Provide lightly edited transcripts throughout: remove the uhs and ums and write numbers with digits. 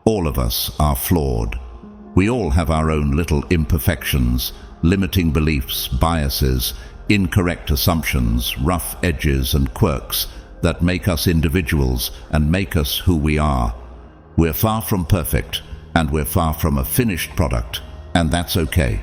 All of us are flawed. We all have our own little imperfections, limiting beliefs, biases, incorrect assumptions, rough edges and quirks that make us individuals and make us who we are. We're far from perfect, and we're far from a finished product, and that's okay.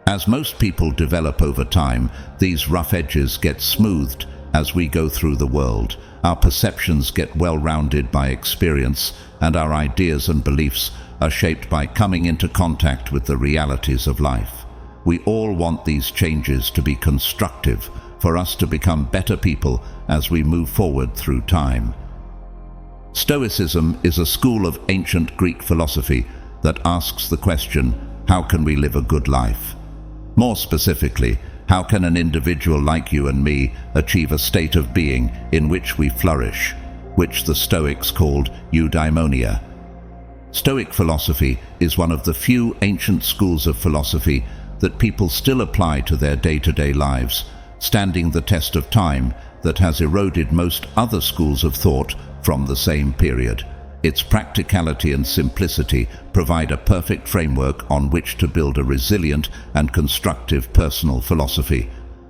As most people develop over time, these rough edges get smoothed as we go through the world. Our perceptions get well-rounded by experience, and our ideas and beliefs are shaped by coming into contact with the realities of life. We all want these changes to be constructive, for us to become better people as we move forward through time. Stoicism is a school of ancient Greek philosophy that asks the question, how can we live a good life? More specifically, how can an individual like you and me achieve a state of being in which we flourish, which the Stoics called eudaimonia? Stoic philosophy is one of the few ancient schools of philosophy that people still apply to their day-to-day lives, standing the test of time that has eroded most other schools of thought from the same period. Its practicality and simplicity provide a perfect framework on which to build a resilient and constructive personal philosophy.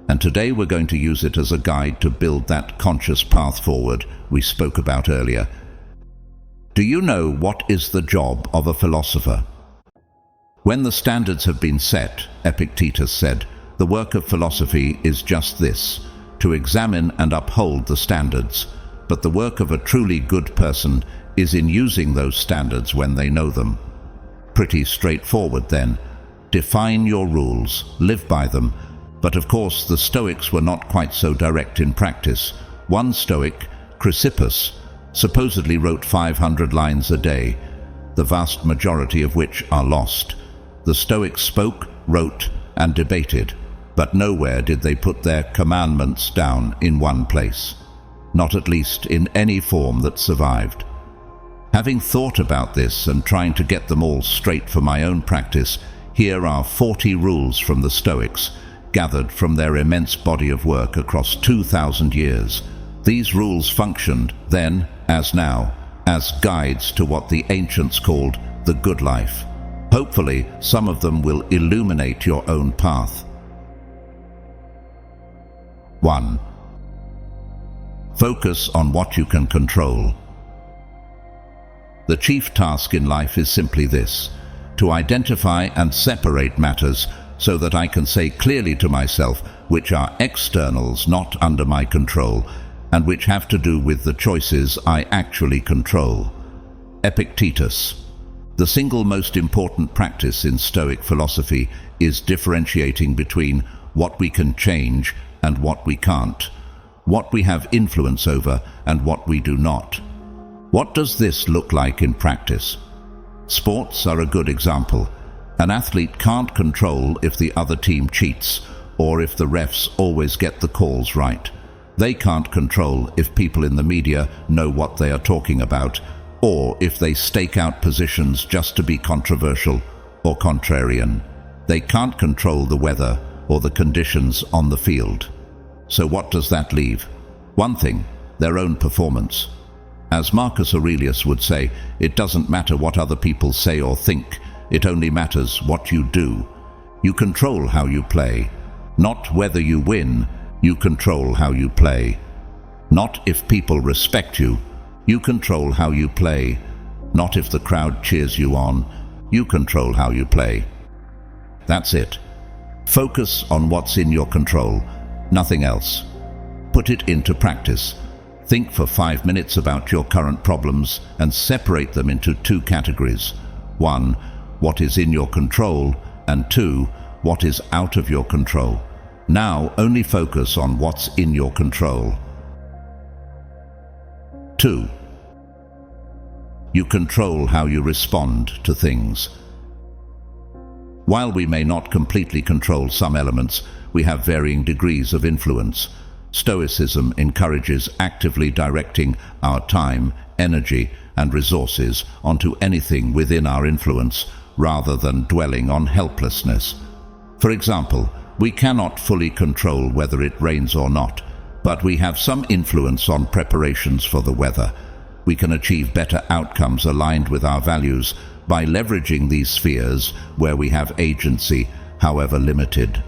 And today we're going to use it as a guide to build that conscious path forward we spoke about earlier. Do you know what is the job of a philosopher? When the standards have been set, Epictetus said, the work of philosophy is just this, to examine and uphold the standards. But the work of a truly good person is in using those standards when they know them. Pretty straightforward then. Define your rules, live by them. But of course the Stoics were not quite so direct in practice. One Stoic, Chrysippus, supposedly wrote 500 lines a day, the vast majority of which are lost. The Stoics spoke, wrote, and debated, but nowhere did they put their commandments down in one place. Not at least in any form that survived. Having thought about this and trying to get them all straight for my own practice, here are 40 rules from the Stoics, gathered from their immense body of work across 2,000 years. These rules functioned, then, as now, as guides to what the ancients called the good life. Hopefully, some of them will illuminate your own path. 1. Focus on what you can control. The chief task in life is simply this, to identify and separate matters so that I can say clearly to myself which are externals not under my control and which have to do with the choices I actually control. Epictetus. The single most important practice in Stoic philosophy is differentiating between what we can change and what we can't, what we have influence over and what we do not. What does this look like in practice? Sports are a good example. An athlete can't control if the other team cheats or if the refs always get the calls right. They can't control if people in the media know what they are talking about or if they stake out positions just to be controversial or contrarian. They can't control the weather or the conditions on the field. So what does that leave? One thing, their own performance. As Marcus Aurelius would say, it doesn't matter what other people say or think, it only matters what you do. You control how you play. Not whether you win, you control how you play. Not if people respect you, you control how you play. Not if the crowd cheers you on, you control how you play. That's it. Focus on what's in your control, nothing else. Put it into practice. Think for 5 minutes about your current problems and separate them into 2 categories. 1, what is in your control, and 2, what is out of your control. Now only focus on what's in your control. 2. You control how you respond to things. While we may not completely control some elements, we have varying degrees of influence. Stoicism encourages actively directing our time, energy, and resources onto anything within our influence, rather than dwelling on helplessness. For example, we cannot fully control whether it rains or not, but we have some influence on preparations for the weather. We can achieve better outcomes aligned with our values by leveraging these spheres where we have agency, however limited.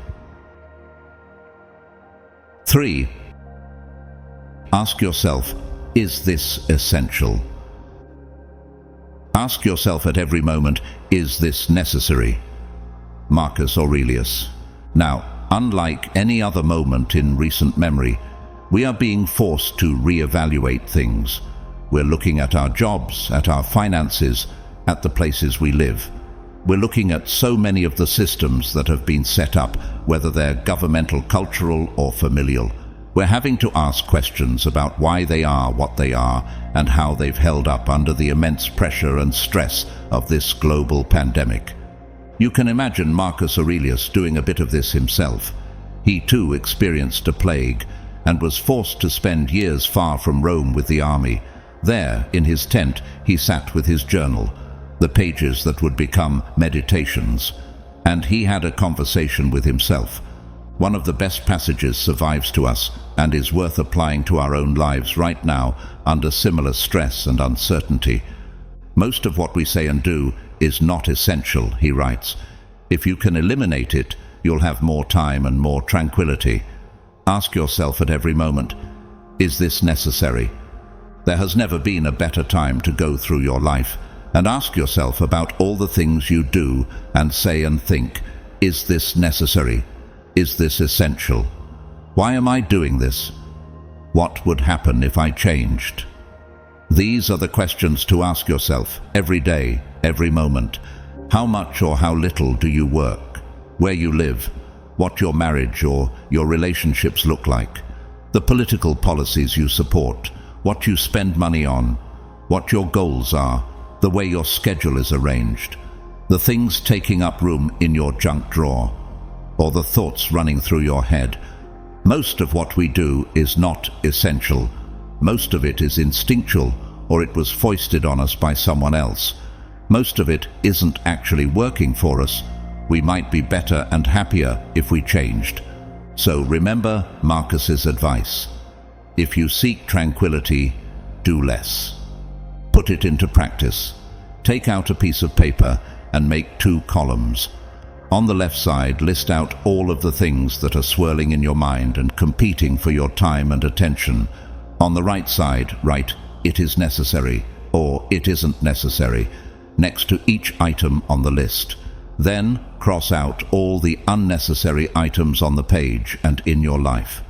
3. Ask yourself, is this essential? Ask yourself at every moment, is this necessary? Marcus Aurelius. Now, unlike any other moment in recent memory, we are being forced to reevaluate things. We're looking at our jobs, at our finances, at the places we live. We're looking at so many of the systems that have been set up, whether they're governmental, cultural, or familial. We're having to ask questions about why they are what they are and how they've held up under the immense pressure and stress of this global pandemic. You can imagine Marcus Aurelius doing a bit of this himself. He too experienced a plague and was forced to spend years far from Rome with the army. There, in his tent, he sat with his journal, the pages that would become meditations, and he had a conversation with himself. One of the best passages survives to us and is worth applying to our own lives right now under similar stress and uncertainty. Most of what we say and do is not essential, he writes. If you can eliminate it, you'll have more time and more tranquility. Ask yourself at every moment, is this necessary? There has never been a better time to go through your life and ask yourself about all the things you do and say and think. Is this necessary? Is this essential? Why am I doing this? What would happen if I changed? These are the questions to ask yourself every day, every moment. How much or how little do you work? Where you live? What your marriage or your relationships look like? The political policies you support? What you spend money on? What your goals are? The way your schedule is arranged? The things taking up room in your junk drawer? Or the thoughts running through your head? Most of what we do is not essential. Most of it is instinctual, or it was foisted on us by someone else. Most of it isn't actually working for us. We might be better and happier if we changed. So remember Marcus's advice. If you seek tranquility, do less. Put it into practice. Take out a piece of paper and make 2 columns. On the left side, list out all of the things that are swirling in your mind and competing for your time and attention. On the right side, write, it is necessary, or it isn't necessary, next to each item on the list. Then, cross out all the unnecessary items on the page and in your life.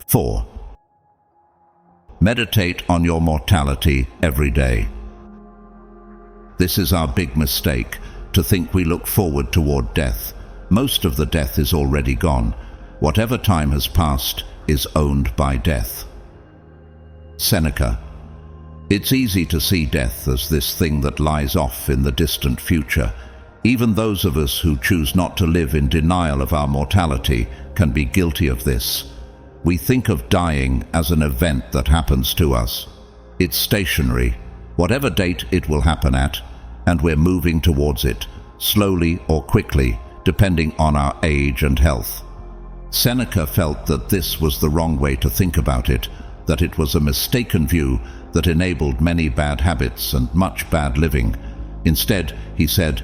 4. Meditate on your mortality every day. This is our big mistake, to think we look forward toward death. Most of the death is already gone. Whatever time has passed is owned by death. Seneca. It's easy to see death as this thing that lies off in the distant future. Even those of us who choose not to live in denial of our mortality can be guilty of this. We think of dying as an event that happens to us. It's stationary, whatever date it will happen at, and we're moving towards it, slowly or quickly, depending on our age and health. Seneca felt that this was the wrong way to think about it, that it was a mistaken view that enabled many bad habits and much bad living. Instead, he said,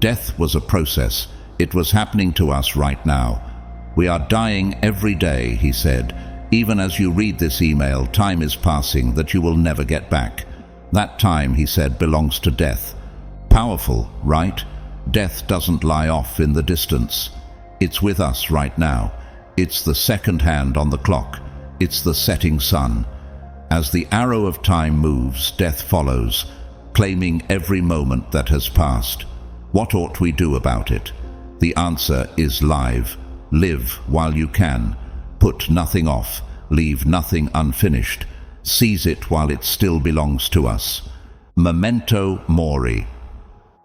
death was a process. It was happening to us right now. We are dying every day, he said. Even as you read this email, time is passing that you will never get back. That time, he said, belongs to death. Powerful, right? Death doesn't lie off in the distance. It's with us right now. It's the second hand on the clock. It's the setting sun. As the arrow of time moves, death follows, claiming every moment that has passed. What ought we do about it? The answer is live. Live while you can. Put nothing off. Leave nothing unfinished. Seize it while it still belongs to us. Memento mori.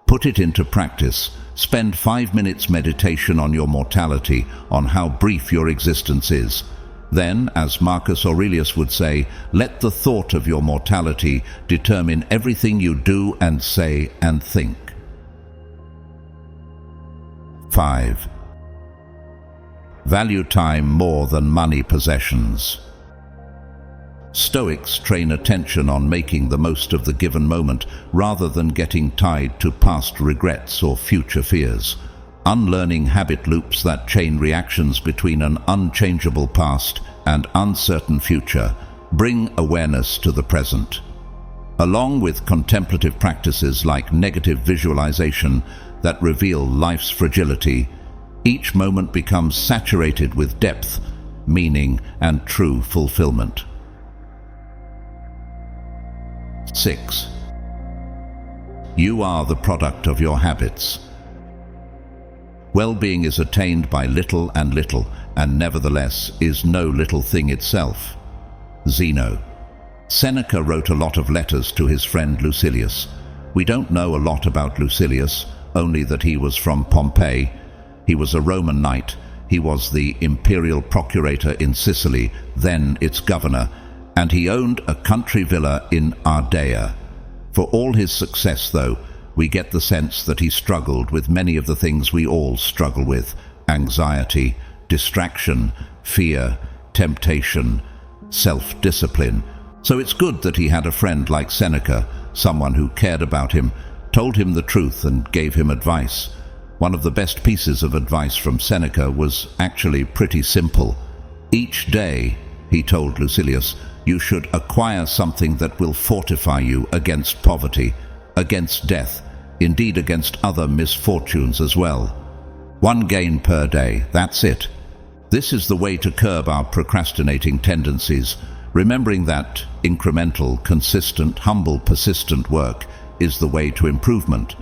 Put it into practice. Spend 5 minutes meditation on your mortality, on how brief your existence is. Then, as Marcus Aurelius would say, let the thought of your mortality determine everything you do and say and think. 5. Value time more than money possessions. Stoics train attention on making the most of the given moment rather than getting tied to past regrets or future fears. Unlearning habit loops that chain reactions between an unchangeable past and uncertain future bring awareness to the present. Along with contemplative practices like negative visualization that reveal life's fragility, each moment becomes saturated with depth, meaning, and true fulfillment. 6. You are the product of your habits. Well-being is attained by little and little, and nevertheless is no little thing itself. Zeno. Seneca wrote a lot of letters to his friend Lucilius. We don't know a lot about Lucilius, only that he was from Pompeii. He was a Roman knight. He was the imperial procurator in Sicily, then its governor, and he owned a country villa in Ardea. For all his success, though, we get the sense that he struggled with many of the things we all struggle with: anxiety, distraction, fear, temptation, self-discipline. So it's good that he had a friend like Seneca, someone who cared about him, told him the truth and gave him advice. One of the best pieces of advice from Seneca was actually pretty simple. Each day, he told Lucilius, you should acquire something that will fortify you against poverty, against death, indeed against other misfortunes as well. 1 gain per day, that's it. This is the way to curb our procrastinating tendencies, remembering that incremental, consistent, humble, persistent work is the way to improvement.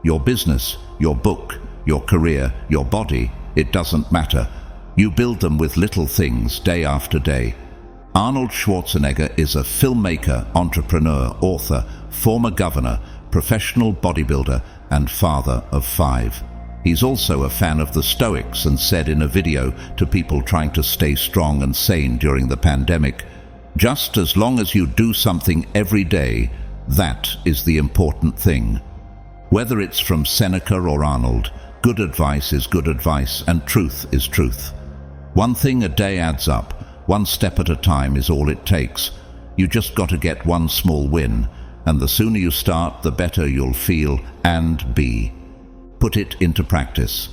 Your business, your book, your career, your body, it doesn't matter. You build them with little things day after day. Arnold Schwarzenegger is a filmmaker, entrepreneur, author, former governor, professional bodybuilder, and father of 5. He's also a fan of the Stoics and said in a video to people trying to stay strong and sane during the pandemic, just as long as you do something every day, that is the important thing. Whether it's from Seneca or Arnold, good advice is good advice and truth is truth. One thing a day adds up. One step at a time is all it takes. You just got to get one small win, and the sooner you start, the better you'll feel and be. Put it into practice.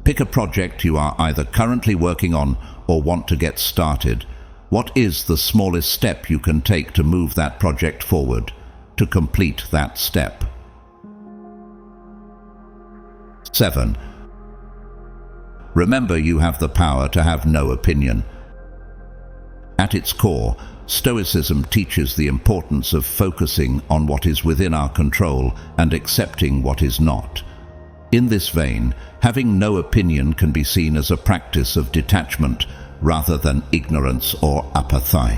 Pick a project you are either currently working on or want to get started. What is the smallest step you can take to move that project forward, to complete that step? 7. Remember, you have the power to have no opinion. At its core, Stoicism teaches the importance of focusing on what is within our control and accepting what is not. In this vein, having no opinion can be seen as a practice of detachment rather than ignorance or apathy.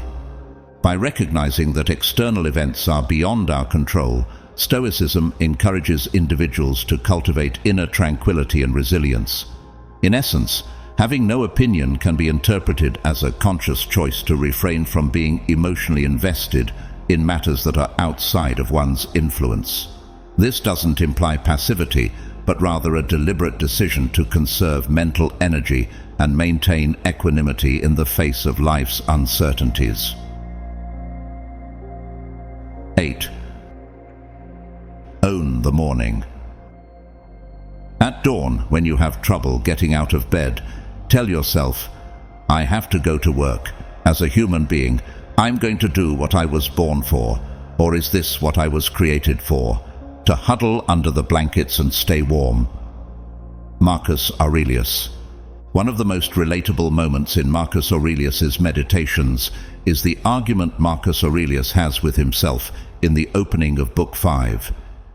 By recognizing that external events are beyond our control, Stoicism encourages individuals to cultivate inner tranquility and resilience. In essence, having no opinion can be interpreted as a conscious choice to refrain from being emotionally invested in matters that are outside of one's influence. This doesn't imply passivity, but rather a deliberate decision to conserve mental energy and maintain equanimity in the face of life's uncertainties. 8. Own the morning. At dawn, when you have trouble getting out of bed, tell yourself, I have to go to work. As a human being, I'm going to do what I was born for. Or is this what I was created for? To huddle under the blankets and stay warm. Marcus Aurelius. One of the most relatable moments in Marcus Aurelius's meditations is the argument Marcus Aurelius has with himself in the opening of Book 5.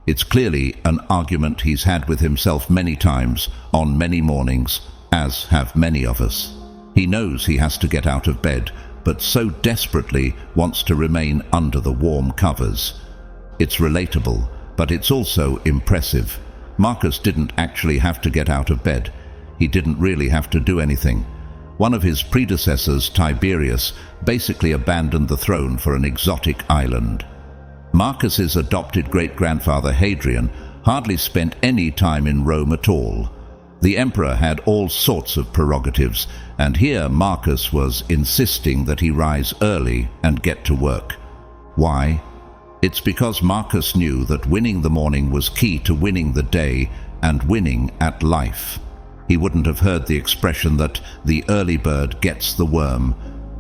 It's clearly an argument he's had with himself many times, on many mornings, as have many of us. He knows he has to get out of bed, but so desperately wants to remain under the warm covers. It's relatable, but it's also impressive. Marcus didn't actually have to get out of bed. He didn't really have to do anything. One of his predecessors, Tiberius, basically abandoned the throne for an exotic island. Marcus's adopted great-grandfather Hadrian hardly spent any time in Rome at all. The emperor had all sorts of prerogatives, and here Marcus was insisting that he rise early and get to work. Why? It's because Marcus knew that winning the morning was key to winning the day and winning at life. He wouldn't have heard the expression that the early bird gets the worm,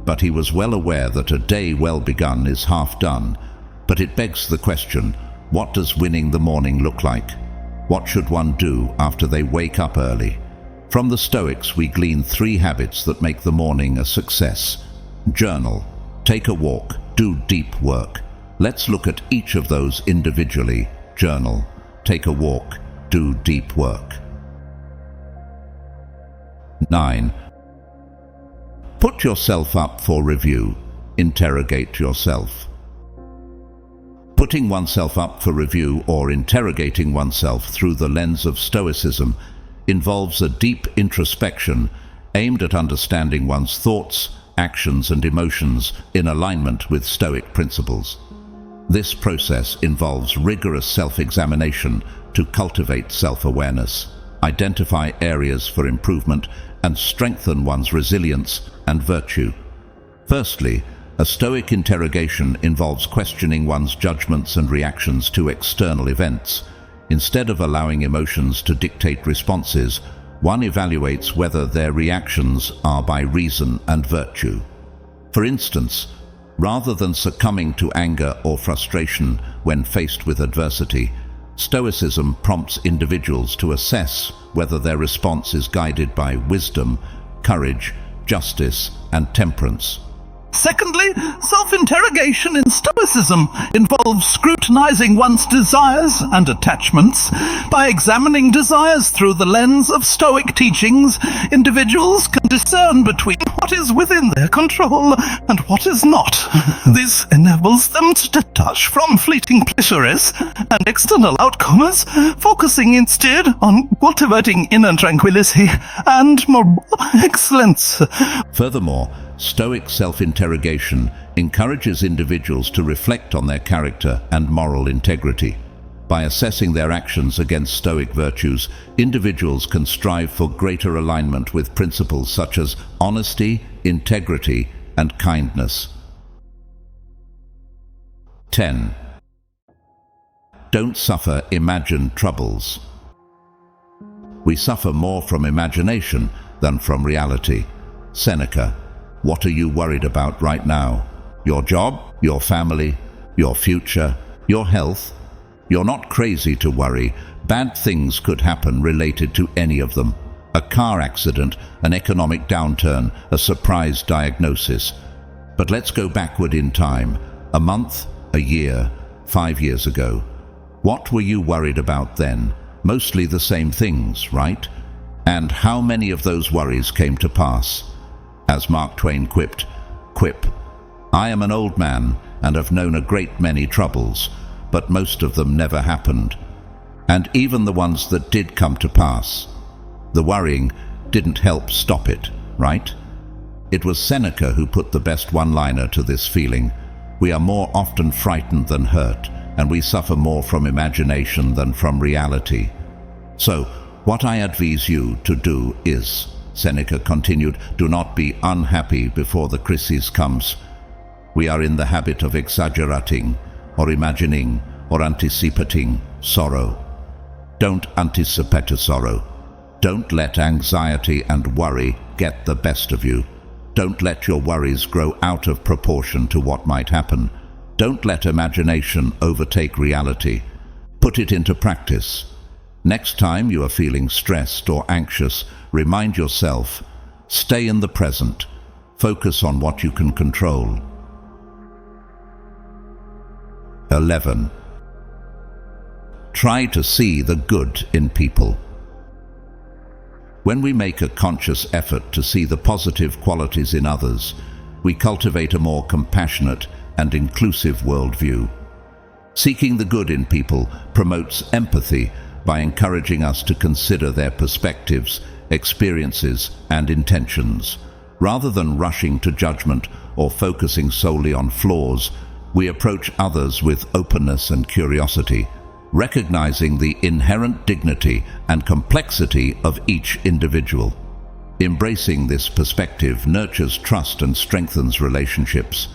but he was well aware that a day well begun is half done. But it begs the question, what does winning the morning look like? What should one do after they wake up early? From the Stoics we glean 3 habits that make the morning a success. Journal, take a walk, do deep work. Let's look at each of those individually. Journal, take a walk, do deep work. 9. Put yourself up for review. Interrogate yourself. Putting oneself up for review or interrogating oneself through the lens of Stoicism involves a deep introspection aimed at understanding one's thoughts, actions and emotions in alignment with Stoic principles. This process involves rigorous self-examination to cultivate self-awareness, identify areas for improvement, and strengthen one's resilience and virtue. Firstly, a Stoic interrogation involves questioning one's judgments and reactions to external events. Instead of allowing emotions to dictate responses, one evaluates whether their reactions are by reason and virtue. For instance, rather than succumbing to anger or frustration when faced with adversity, Stoicism prompts individuals to assess whether their response is guided by wisdom, courage, justice, and temperance. Secondly, self-interrogation in Stoicism involves scrutinizing one's desires and attachments. By examining desires through the lens of Stoic teachings, individuals can discern between what is within their control and what is not. This enables them to detach from fleeting pleasures and external outcomes, focusing instead on cultivating inner tranquility and moral excellence. Furthermore, Stoic self-interrogation encourages individuals to reflect on their character and moral integrity. By assessing their actions against Stoic virtues, individuals can strive for greater alignment with principles such as honesty, integrity, and kindness. 10. Don't suffer imagined troubles. We suffer more from imagination than from reality. Seneca. What are you worried about right now? Your job, your family, your future, your health? You're not crazy to worry. Bad things could happen related to any of them. A car accident, an economic downturn, a surprise diagnosis. But let's go backward in time. A month, a year, 5 years ago. What were you worried about then? Mostly the same things, right? And how many of those worries came to pass? As Mark Twain quipped, I am an old man and have known a great many troubles, but most of them never happened. And even the ones that did come to pass, the worrying didn't help stop it, right? It was Seneca who put the best one-liner to this feeling. We are more often frightened than hurt, and we suffer more from imagination than from reality. So, what I advise you to do is, Seneca continued, do not be unhappy before the crisis comes. We are in the habit of exaggerating, or imagining, or anticipating sorrow. Don't anticipate a sorrow. Don't let anxiety and worry get the best of you. Don't let your worries grow out of proportion to what might happen. Don't let imagination overtake reality. Put it into practice. Next time you are feeling stressed or anxious, remind yourself, stay in the present. Focus on what you can control. 11. Try to see the good in people. When we make a conscious effort to see the positive qualities in others, we cultivate a more compassionate and inclusive worldview. Seeking the good in people promotes empathy by encouraging us to consider their perspectives, experiences, and intentions. Rather than rushing to judgment or focusing solely on flaws, we approach others with openness and curiosity, recognizing the inherent dignity and complexity of each individual. Embracing this perspective nurtures trust and strengthens relationships.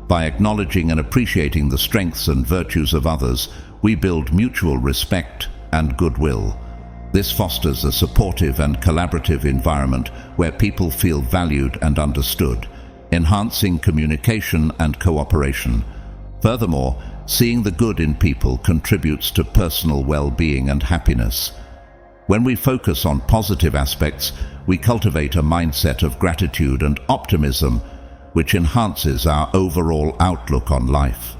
By acknowledging and appreciating the strengths and virtues of others, we build mutual respect and goodwill. This fosters a supportive and collaborative environment where people feel valued and understood, enhancing communication and cooperation. Furthermore, seeing the good in people contributes to personal well-being and happiness. When we focus on positive aspects, we cultivate a mindset of gratitude and optimism, which enhances our overall outlook on life.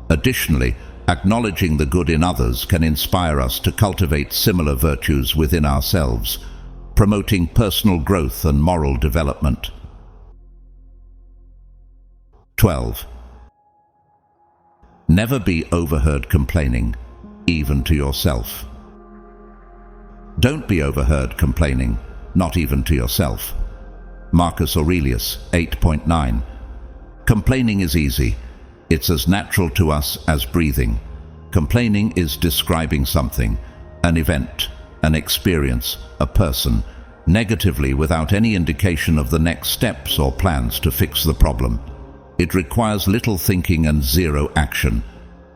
Additionally, acknowledging the good in others can inspire us to cultivate similar virtues within ourselves, promoting personal growth and moral development. 12. Never be overheard complaining, even to yourself. Don't be overheard complaining, not even to yourself. Marcus Aurelius, 8.9. Complaining is easy. It's as natural to us as breathing. Complaining is describing something, an event, an experience, a person, negatively without any indication of the next steps or plans to fix the problem. It requires little thinking and zero action.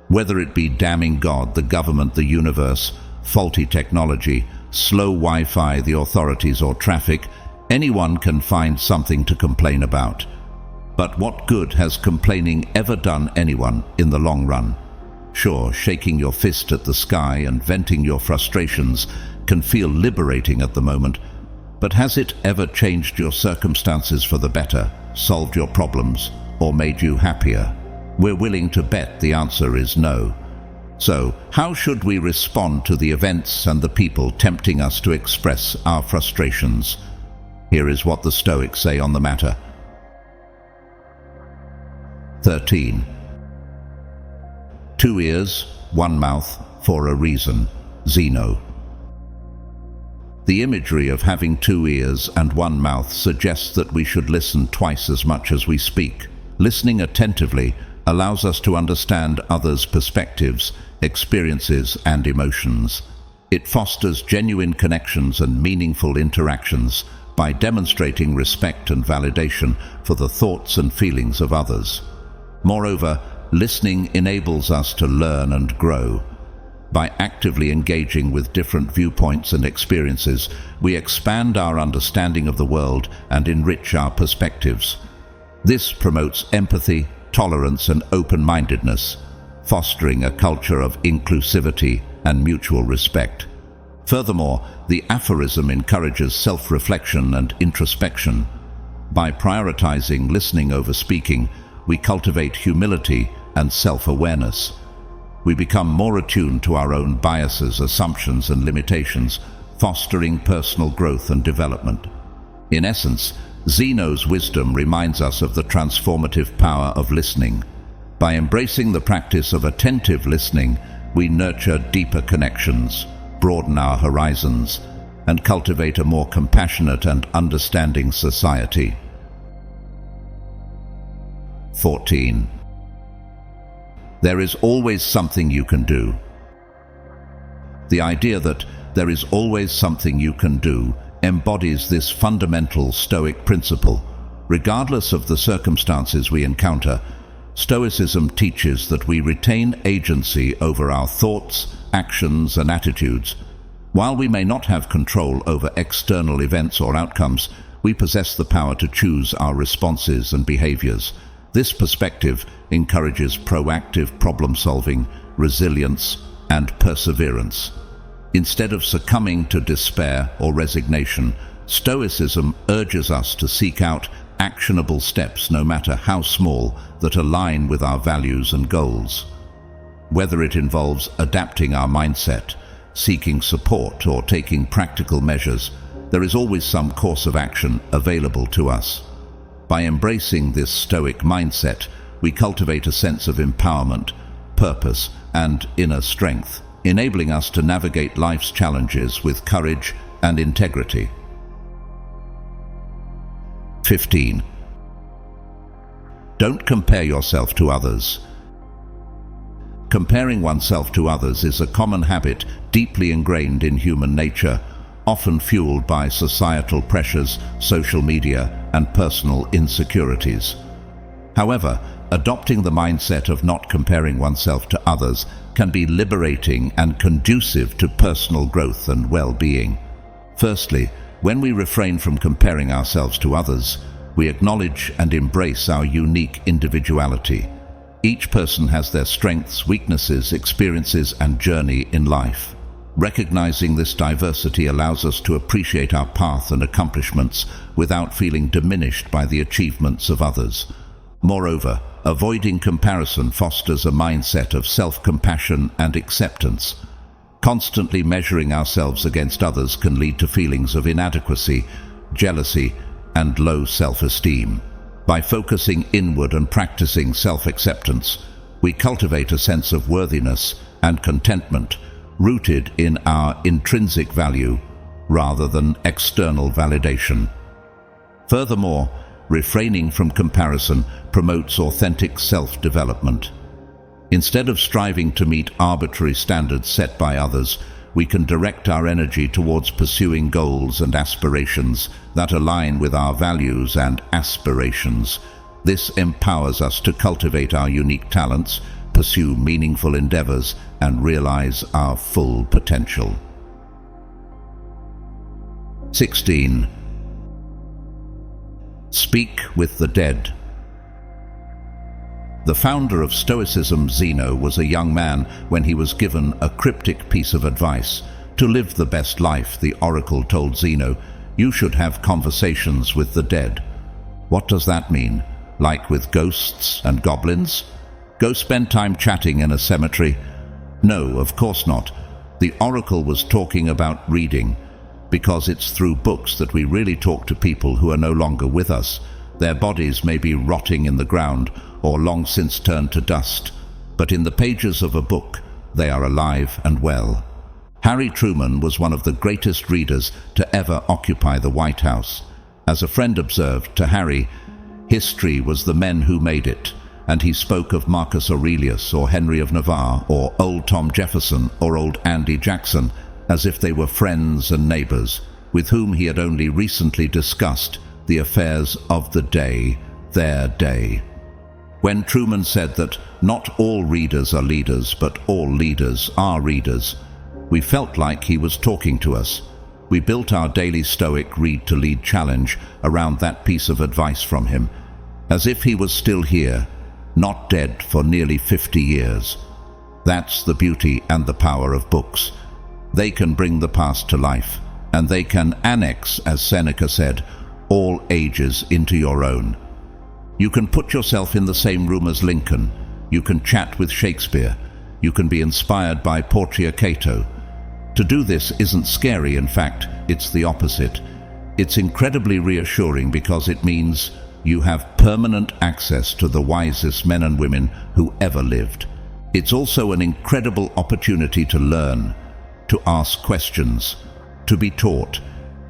Whether it be damning God, the government, the universe, faulty technology, slow Wi-Fi, the authorities, or traffic, anyone can find something to complain about. But what good has complaining ever done anyone in the long run? Sure, shaking your fist at the sky and venting your frustrations can feel liberating at the moment, but has it ever changed your circumstances for the better, solved your problems, or made you happier? We're willing to bet the answer is no. So, how should we respond to the events and the people tempting us to express our frustrations? Here is what the Stoics say on the matter. 13. 2 ears, 1 mouth, for a reason. Zeno. The imagery of having 2 ears and 1 mouth suggests that we should listen twice as much as we speak. Listening attentively allows us to understand others' perspectives, experiences, and emotions. It fosters genuine connections and meaningful interactions by demonstrating respect and validation for the thoughts and feelings of others. Moreover, listening enables us to learn and grow. By actively engaging with different viewpoints and experiences, we expand our understanding of the world and enrich our perspectives. This promotes empathy, tolerance, and open-mindedness, fostering a culture of inclusivity and mutual respect. Furthermore, the aphorism encourages self-reflection and introspection. By prioritizing listening over speaking, we cultivate humility and self-awareness. We become more attuned to our own biases, assumptions, and limitations, fostering personal growth and development. In essence, Zeno's wisdom reminds us of the transformative power of listening. By embracing the practice of attentive listening, we nurture deeper connections, broaden our horizons, and cultivate a more compassionate and understanding society. 14. There is always something you can do. The idea that there is always something you can do embodies this fundamental Stoic principle. Regardless of the circumstances we encounter, Stoicism teaches that we retain agency over our thoughts, actions, and attitudes. While we may not have control over external events or outcomes, we possess the power to choose our responses and behaviors. This perspective encourages proactive problem-solving, resilience, and perseverance. Instead of succumbing to despair or resignation, Stoicism urges us to seek out actionable steps, no matter how small, that align with our values and goals. Whether it involves adapting our mindset, seeking support, or taking practical measures, there is always some course of action available to us. By embracing this Stoic mindset, we cultivate a sense of empowerment, purpose, and inner strength, enabling us to navigate life's challenges with courage and integrity. 15. Don't compare yourself to others. Comparing oneself to others is a common habit deeply ingrained in human nature. often fueled by societal pressures, social media, and personal insecurities. However, adopting the mindset of not comparing oneself to others can be liberating and conducive to personal growth and well-being. Firstly, when we refrain from comparing ourselves to others, we acknowledge and embrace our unique individuality. Each person has their strengths, weaknesses, experiences, and journey in life. Recognizing this diversity allows us to appreciate our path and accomplishments without feeling diminished by the achievements of others. Moreover, avoiding comparison fosters a mindset of self-compassion and acceptance. Constantly measuring ourselves against others can lead to feelings of inadequacy, jealousy, and low self-esteem. By focusing inward and practicing self-acceptance, we cultivate a sense of worthiness and contentment rooted in our intrinsic value rather than external validation. Furthermore, refraining from comparison promotes authentic self-development. Instead of striving to meet arbitrary standards set by others, we can direct our energy towards pursuing goals and aspirations that align with our values and aspirations. This empowers us to cultivate our unique talents, pursue meaningful endeavors, and realize our full potential. 16. Speak with the dead. The founder of Stoicism, Zeno, was a young man when he was given a cryptic piece of advice. To live the best life, the oracle told Zeno, you should have conversations with the dead. What does that mean? Like with ghosts and goblins? Go spend time chatting in a cemetery? No, of course not. The oracle was talking about reading, because it's through books that we really talk to people who are no longer with us. Their bodies may be rotting in the ground or long since turned to dust, but in the pages of a book, they are alive and well. Harry Truman was one of the greatest readers to ever occupy the White House. As a friend observed to Harry, history was the men who made it, and he spoke of Marcus Aurelius or Henry of Navarre or old Tom Jefferson or old Andy Jackson as if they were friends and neighbors with whom he had only recently discussed the affairs of the day, their day. When Truman said that not all readers are leaders, but all leaders are readers, we felt like he was talking to us. We built our daily Stoic Read to Lead challenge around that piece of advice from him, as if he was still here, not dead for nearly 50 years. That's the beauty and the power of books. They can bring the past to life, and they can annex, as Seneca said, all ages into your own. You can put yourself in the same room as Lincoln. You can chat with Shakespeare. You can be inspired by Portia Cato. To do this isn't scary, in fact, it's the opposite. It's incredibly reassuring because it means you have permanent access to the wisest men and women who ever lived. It's also an incredible opportunity to learn, to ask questions, to be taught.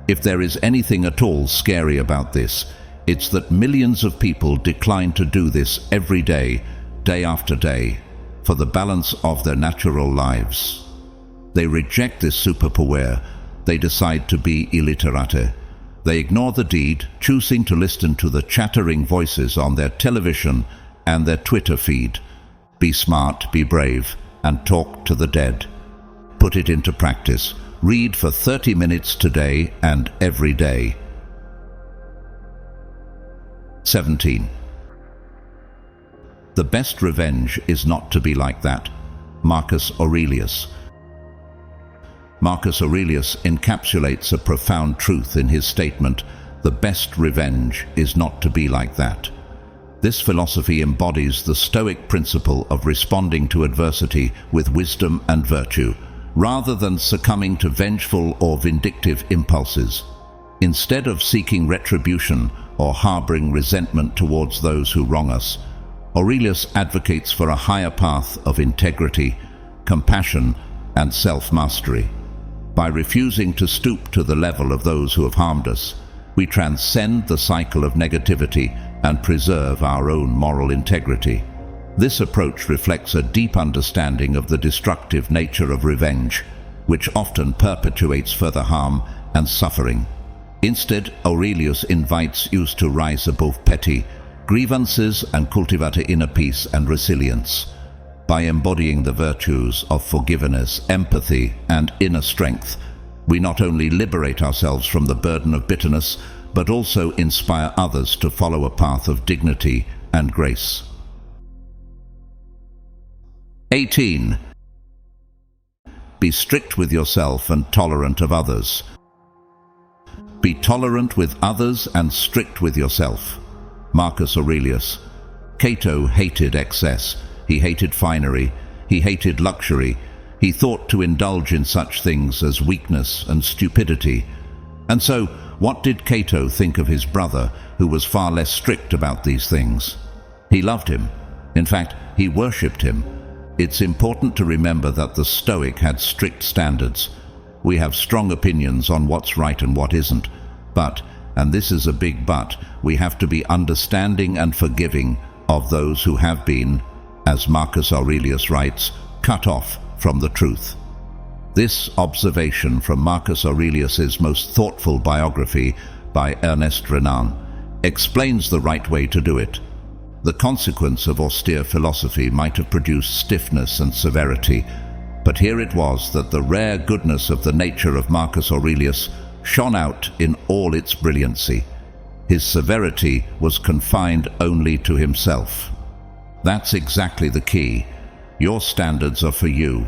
If there is anything at all scary about this, it's that millions of people decline to do this every day, day after day, for the balance of their natural lives. They reject this superpower. They decide to be illiterate. They ignore the deed, choosing to listen to the chattering voices on their television and their Twitter feed. Be smart, be brave, and talk to the dead. Put it into practice. Read for 30 minutes today and every day. 17. The best revenge is not to be like that. Marcus Aurelius. Marcus Aurelius encapsulates a profound truth in his statement, "The best revenge is not to be like that." This philosophy embodies the Stoic principle of responding to adversity with wisdom and virtue, rather than succumbing to vengeful or vindictive impulses. Instead of seeking retribution or harboring resentment towards those who wrong us, Aurelius advocates for a higher path of integrity, compassion, and self-mastery. By refusing to stoop to the level of those who have harmed us, we transcend the cycle of negativity and preserve our own moral integrity. This approach reflects a deep understanding of the destructive nature of revenge, which often perpetuates further harm and suffering. Instead, Aurelius invites you to rise above petty grievances and cultivate inner peace and resilience. By embodying the virtues of forgiveness, empathy, and inner strength, we not only liberate ourselves from the burden of bitterness, but also inspire others to follow a path of dignity and grace. 18. Be strict with yourself and tolerant of others. Be tolerant with others and strict with yourself. Marcus Aurelius. Cato hated excess. He hated finery. He hated luxury. He thought to indulge in such things as weakness and stupidity. And so, what did Cato think of his brother, who was far less strict about these things? He loved him. In fact, he worshipped him. It's important to remember that the Stoic had strict standards. We have strong opinions on what's right and what isn't. But, and this is a big but, we have to be understanding and forgiving of those who have been, as Marcus Aurelius writes, cut off from the truth. This observation from Marcus Aurelius's most thoughtful biography by Ernest Renan explains the right way to do it. The consequence of austere philosophy might have produced stiffness and severity, but here it was that the rare goodness of the nature of Marcus Aurelius shone out in all its brilliancy. His severity was confined only to himself. That's exactly the key. Your standards are for you.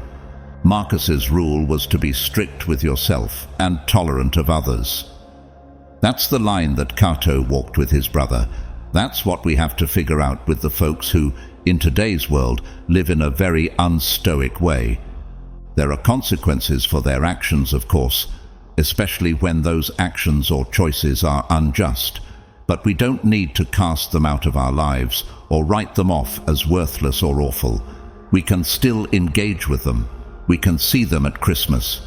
Marcus's rule was to be strict with yourself and tolerant of others. That's the line that Cato walked with his brother. That's what we have to figure out with the folks who, in today's world, live in a very unstoic way. There are consequences for their actions, of course, especially when those actions or choices are unjust. But we don't need to cast them out of our lives or write them off as worthless or awful. We can still engage with them. We can see them at Christmas.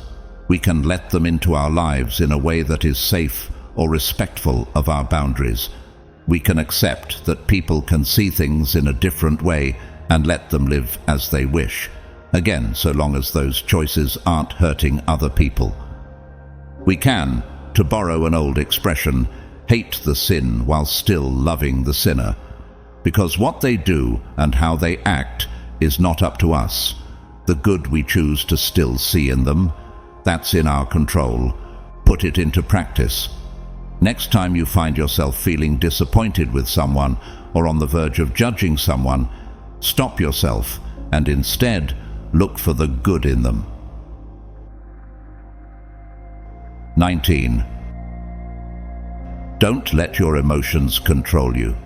We can let them into our lives in a way that is safe or respectful of our boundaries. We can accept that people can see things in a different way and let them live as they wish. Again, so long as those choices aren't hurting other people. We can, to borrow an old expression, hate the sin while still loving the sinner. Because what they do and how they act is not up to us. The good we choose to still see in them, that's in our control. Put it into practice. Next time you find yourself feeling disappointed with someone or on the verge of judging someone, stop yourself and instead look for the good in them. 19. Don't let your emotions control you.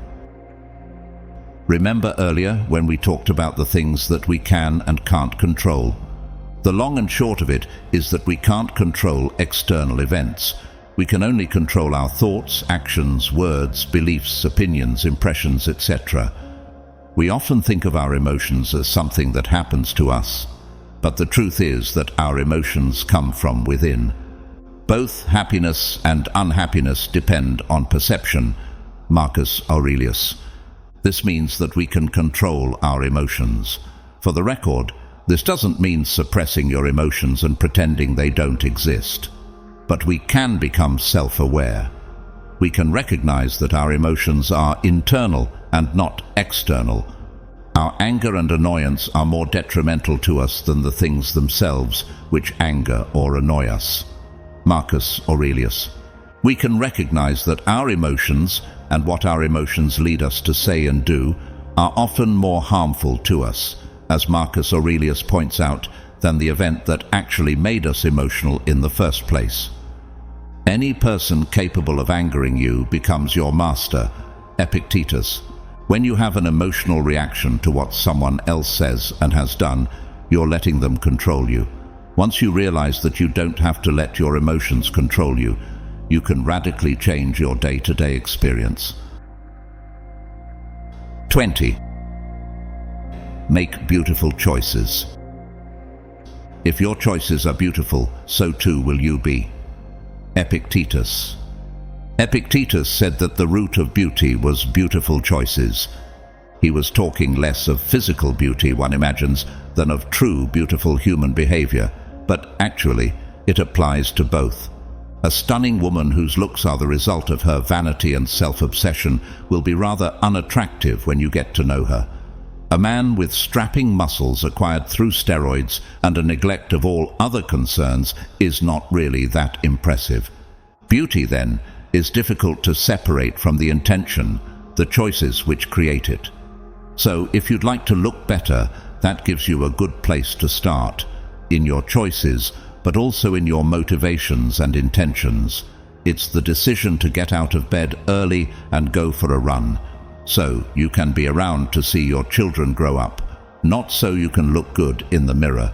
Remember earlier when we talked about the things that we can and can't control? The long and short of it is that we can't control external events. We can only control our thoughts, actions, words, beliefs, opinions, impressions, etc. We often think of our emotions as something that happens to us, but the truth is that our emotions come from within. Both happiness and unhappiness depend on perception. Marcus Aurelius. This means that we can control our emotions. For the record, this doesn't mean suppressing your emotions and pretending they don't exist. But we can become self-aware. We can recognize that our emotions are internal and not external. Our anger and annoyance are more detrimental to us than the things themselves which anger or annoy us. Marcus Aurelius. We can recognize that our emotions and what our emotions lead us to say and do are often more harmful to us, as Marcus Aurelius points out, than the event that actually made us emotional in the first place. Any person capable of angering you becomes your master. Epictetus. When you have an emotional reaction to what someone else says and has done, you're letting them control you. Once you realize that you don't have to let your emotions control you, you can radically change your day-to-day experience. 20. Make beautiful choices. If your choices are beautiful, so too will you be. Epictetus. Epictetus said that the root of beauty was beautiful choices. He was talking less of physical beauty, one imagines, than of true beautiful human behavior, but actually it applies to both. A stunning woman whose looks are the result of her vanity and self-obsession will be rather unattractive when you get to know her. A man with strapping muscles acquired through steroids and a neglect of all other concerns is not really that impressive. Beauty, then, is difficult to separate from the intention, the choices which create it. So, if you'd like to look better, that gives you a good place to start, in your choices, but also in your motivations and intentions. It's the decision to get out of bed early and go for a run, so you can be around to see your children grow up, not so you can look good in the mirror.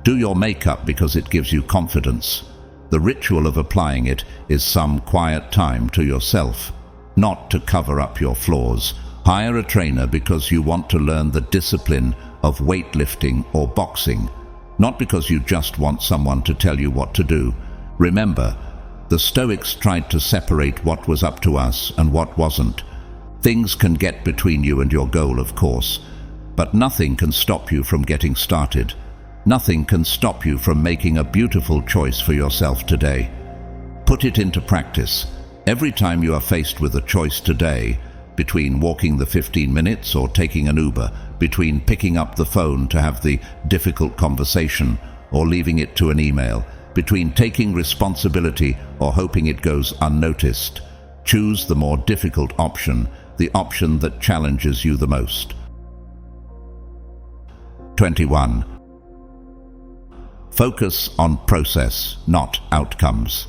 Do your makeup because it gives you confidence. The ritual of applying it is some quiet time to yourself, not to cover up your flaws. Hire a trainer because you want to learn the discipline of weightlifting or boxing, not because you just want someone to tell you what to do. Remember, the Stoics tried to separate what was up to us and what wasn't. Things can get between you and your goal, of course, but nothing can stop you from getting started. Nothing can stop you from making a beautiful choice for yourself today. Put it into practice. Every time you are faced with a choice today, between walking the 15 minutes or taking an Uber, between picking up the phone to have the difficult conversation or leaving it to an email, between taking responsibility or hoping it goes unnoticed, choose the more difficult option, the option that challenges you the most. 21. Focus on process, not outcomes.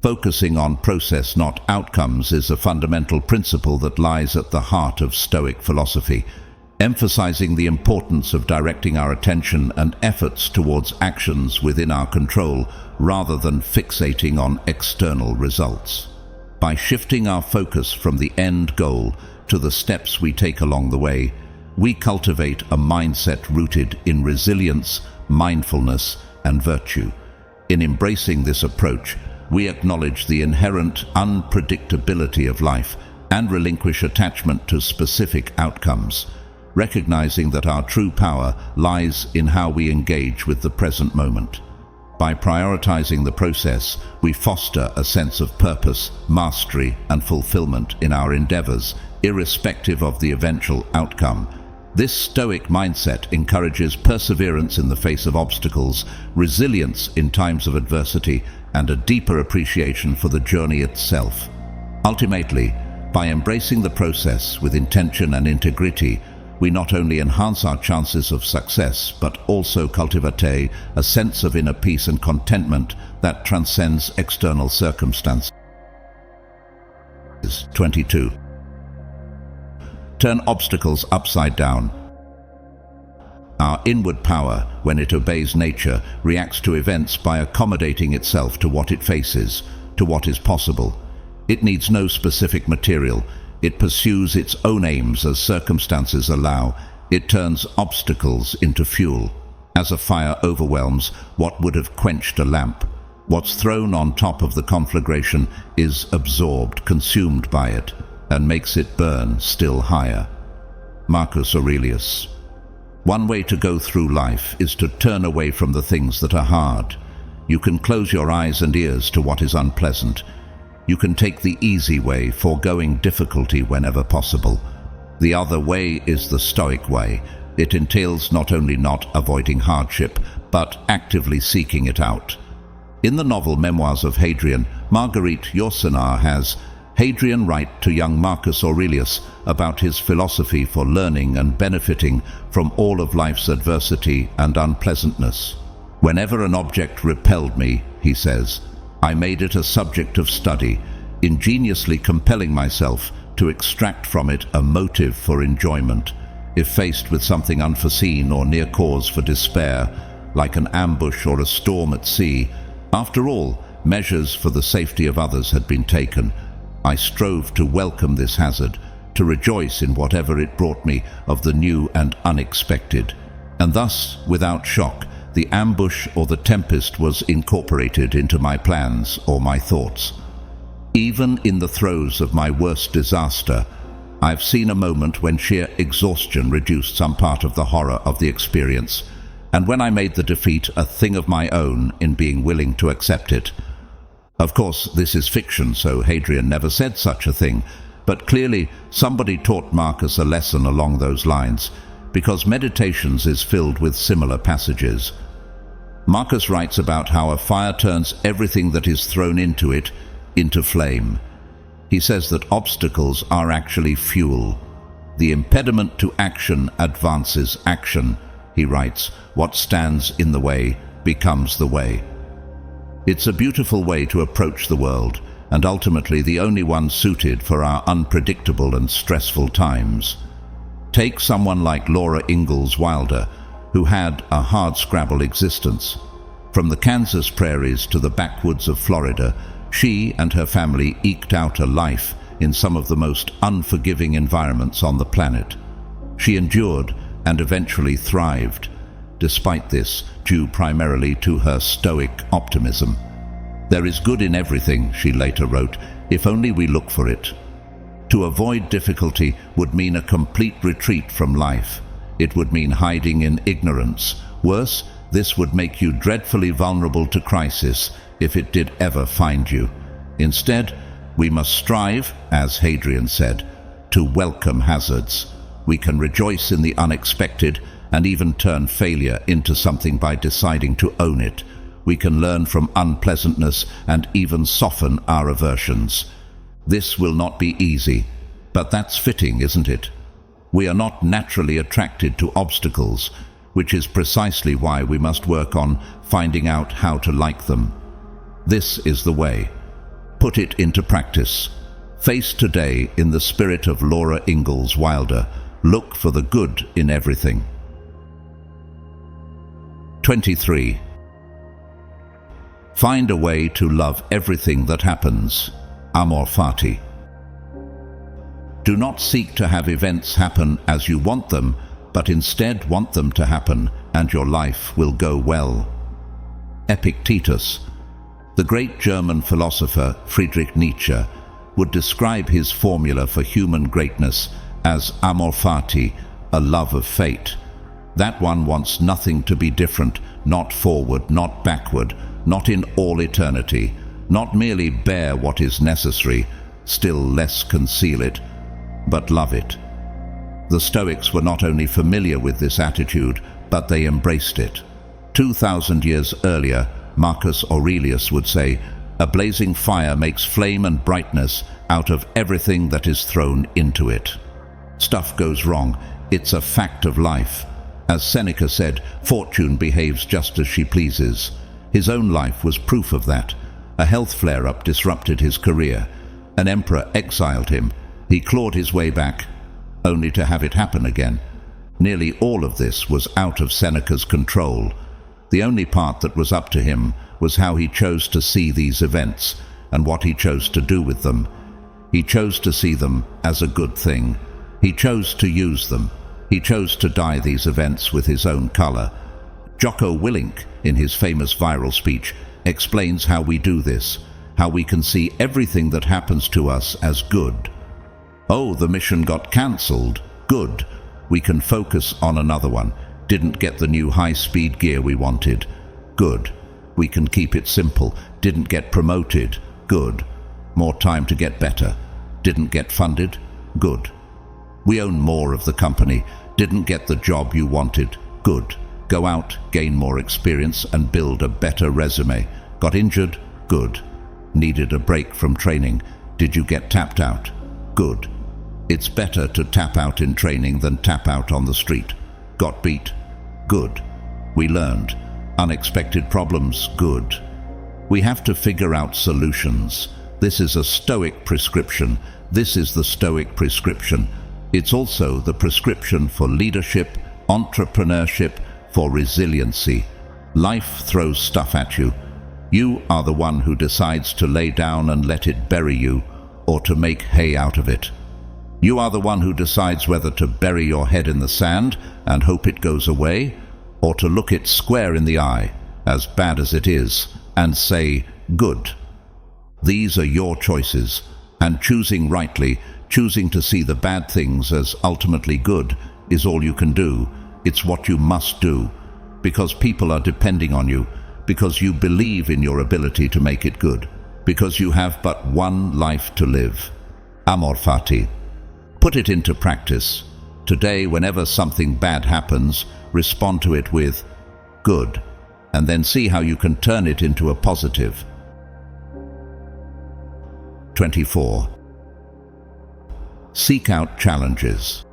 Focusing on process, not outcomes, is a fundamental principle that lies at the heart of Stoic philosophy, emphasizing the importance of directing our attention and efforts towards actions within our control rather than fixating on external results. By shifting our focus from the end goal to the steps we take along the way, we cultivate a mindset rooted in resilience, mindfulness, and virtue. In embracing this approach, we acknowledge the inherent unpredictability of life and relinquish attachment to specific outcomes, recognizing that our true power lies in how we engage with the present moment. By prioritizing the process, we foster a sense of purpose, mastery, and fulfillment in our endeavors, irrespective of the eventual outcome. This Stoic mindset encourages perseverance in the face of obstacles, resilience in times of adversity, and a deeper appreciation for the journey itself. Ultimately, by embracing the process with intention and integrity, we not only enhance our chances of success, but also cultivate a sense of inner peace and contentment that transcends external circumstances. 22. Turn obstacles upside down. Our inward power, when it obeys nature, reacts to events by accommodating itself to what it faces, to what is possible. It needs no specific material. It pursues its own aims as circumstances allow. It turns obstacles into fuel. As a fire overwhelms what would have quenched a lamp, what's thrown on top of the conflagration is absorbed, consumed by it, and makes it burn still higher. Marcus Aurelius. One way to go through life is to turn away from the things that are hard. You can close your eyes and ears to what is unpleasant. You can take the easy way, foregoing difficulty whenever possible. The other way is the Stoic way. It entails not only not avoiding hardship, but actively seeking it out. In the novel Memoirs of Hadrian, Marguerite Yourcenar has Hadrian write to young Marcus Aurelius about his philosophy for learning and benefiting from all of life's adversity and unpleasantness. Whenever an object repelled me, he says, I made it a subject of study, ingeniously compelling myself to extract from it a motive for enjoyment. If faced with something unforeseen or near cause for despair, like an ambush or a storm at sea, after all, measures for the safety of others had been taken. I strove to welcome this hazard, to rejoice in whatever it brought me of the new and unexpected. And thus, without shock, the ambush or the tempest was incorporated into my plans or my thoughts. Even in the throes of my worst disaster, I've seen a moment when sheer exhaustion reduced some part of the horror of the experience. and when I made the defeat a thing of my own in being willing to accept it. Of course, this is fiction, so Hadrian never said such a thing, but clearly somebody taught Marcus a lesson along those lines, because Meditations is filled with similar passages. Marcus writes about how a fire turns everything that is thrown into it into flame. He says that obstacles are actually fuel. The impediment to action advances action. He writes, what stands in the way becomes the way. It's a beautiful way to approach the world, and ultimately the only one suited for our unpredictable and stressful times. Take someone like Laura Ingalls Wilder, who had a hardscrabble existence. From the Kansas prairies to the backwoods of Florida, she and her family eked out a life in some of the most unforgiving environments on the planet. She endured and eventually thrived, despite this, due primarily to her Stoic optimism. There is good in everything, she later wrote, if only we look for it. To avoid difficulty would mean a complete retreat from life. It would mean hiding in ignorance. Worse, this would make you dreadfully vulnerable to crisis if it did ever find you. Instead, we must strive, as Hadrian said, to welcome hazards. We can rejoice in the unexpected and even turn failure into something by deciding to own it. We can learn from unpleasantness and even soften our aversions. This will not be easy, but that's fitting, isn't it? We are not naturally attracted to obstacles, which is precisely why we must work on finding out how to like them. This is the way. Put it into practice. Face today in the spirit of Laura Ingalls Wilder. Look for the good in everything. 23. Find a way to love everything that happens. Amor fati. Do not seek to have events happen as you want them, but instead want them to happen, and your life will go well. Epictetus. The great German philosopher Friedrich Nietzsche would describe his formula for human greatness as amor fati, a love of fate. That one wants nothing to be different, not forward, not backward, not in all eternity, not merely bear what is necessary, still less conceal it, but love it. The Stoics were not only familiar with this attitude, but they embraced it. 2,000 years earlier, Marcus Aurelius would say, "A blazing fire makes flame and brightness out of everything that is thrown into it." Stuff goes wrong. It's a fact of life. As Seneca said, fortune behaves just as she pleases. His own life was proof of that. A health flare-up disrupted his career. An emperor exiled him. He clawed his way back, only to have it happen again. Nearly all of this was out of Seneca's control. The only part that was up to him was how he chose to see these events and what he chose to do with them. He chose to see them as a good thing. He chose to use them. He chose to dye these events with his own color. Jocko Willink, in his famous viral speech, explains how we do this, how we can see everything that happens to us as good. Oh, the mission got cancelled. Good. We can focus on another one. Didn't get the new high-speed gear we wanted. Good. We can keep it simple. Didn't get promoted. Good. More time to get better. Didn't get funded. Good. We own more of the company. Didn't get the job you wanted. Good. Go out, gain more experience, and build a better resume. Got injured? Good. Needed a break from training. Did you get tapped out? Good. It's better to tap out in training than tap out on the street. Got beat? Good. We learned. Unexpected problems? Good. We have to figure out solutions. This is a Stoic prescription. This is the Stoic prescription. It's also the prescription for leadership, entrepreneurship, for resiliency. Life throws stuff at you. You are the one who decides to lay down and let it bury you, or to make hay out of it. You are the one who decides whether to bury your head in the sand and hope it goes away, or to look it square in the eye, as bad as it is, and say, good. These are your choices, and choosing rightly, choosing to see the bad things as ultimately good, is all you can do. It's what you must do. because people are depending on you, because you believe in your ability to make it good, because you have but one life to live. Amor fati. Put it into practice. Today, whenever something bad happens, respond to it with good, and then see how you can turn it into a positive. 24. Seek out challenges.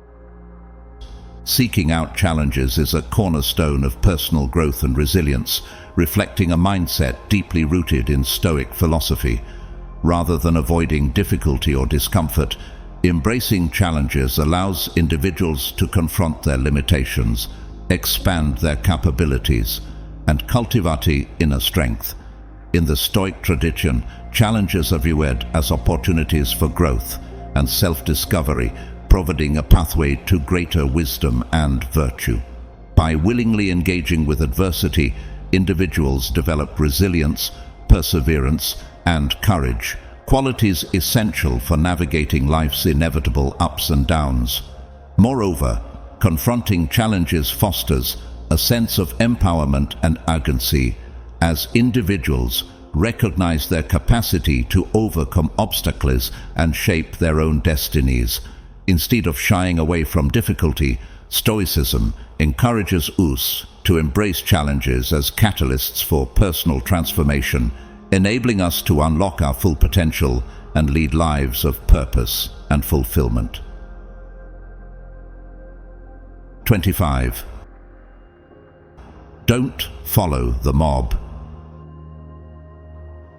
Seeking out challenges is a cornerstone of personal growth and resilience, reflecting a mindset deeply rooted in Stoic philosophy. Rather than avoiding difficulty or discomfort, embracing challenges allows individuals to confront their limitations, expand their capabilities, and cultivate inner strength. In the Stoic tradition, challenges are viewed as opportunities for growth and self-discovery, providing a pathway to greater wisdom and virtue. By willingly engaging with adversity, individuals develop resilience, perseverance, and courage, qualities essential for navigating life's inevitable ups and downs. Moreover, confronting challenges fosters a sense of empowerment and agency, as individuals recognize their capacity to overcome obstacles and shape their own destinies. Instead of shying away from difficulty, Stoicism encourages us to embrace challenges as catalysts for personal transformation, enabling us to unlock our full potential and lead lives of purpose and fulfillment. 25. Don't follow the mob.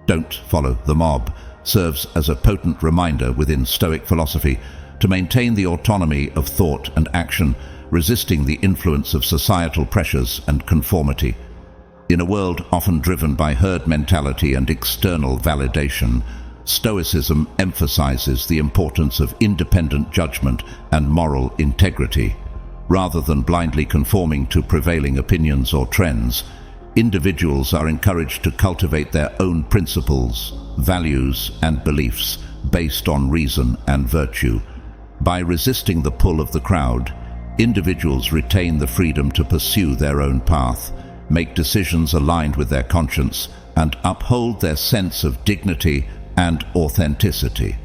Don't follow the mob serves as a potent reminder within Stoic philosophy to maintain the autonomy of thought and action, resisting the influence of societal pressures and conformity. In a world often driven by herd mentality and external validation, Stoicism emphasizes the importance of independent judgment and moral integrity. Rather than blindly conforming to prevailing opinions or trends, individuals are encouraged to cultivate their own principles, values, and beliefs based on reason and virtue. By resisting the pull of the crowd, individuals retain the freedom to pursue their own path, make decisions aligned with their conscience, and uphold their sense of dignity and authenticity.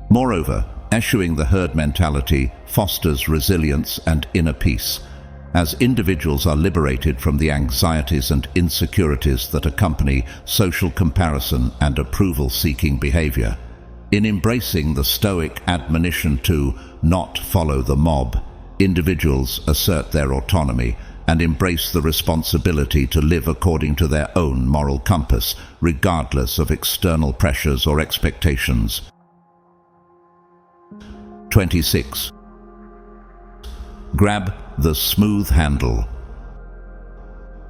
Moreover, eschewing the herd mentality fosters resilience and inner peace, as individuals are liberated from the anxieties and insecurities that accompany social comparison and approval-seeking behavior. In embracing the Stoic admonition to not follow the mob, individuals assert their autonomy and embrace the responsibility to live according to their own moral compass, regardless of external pressures or expectations. 26. Grab the smooth handle.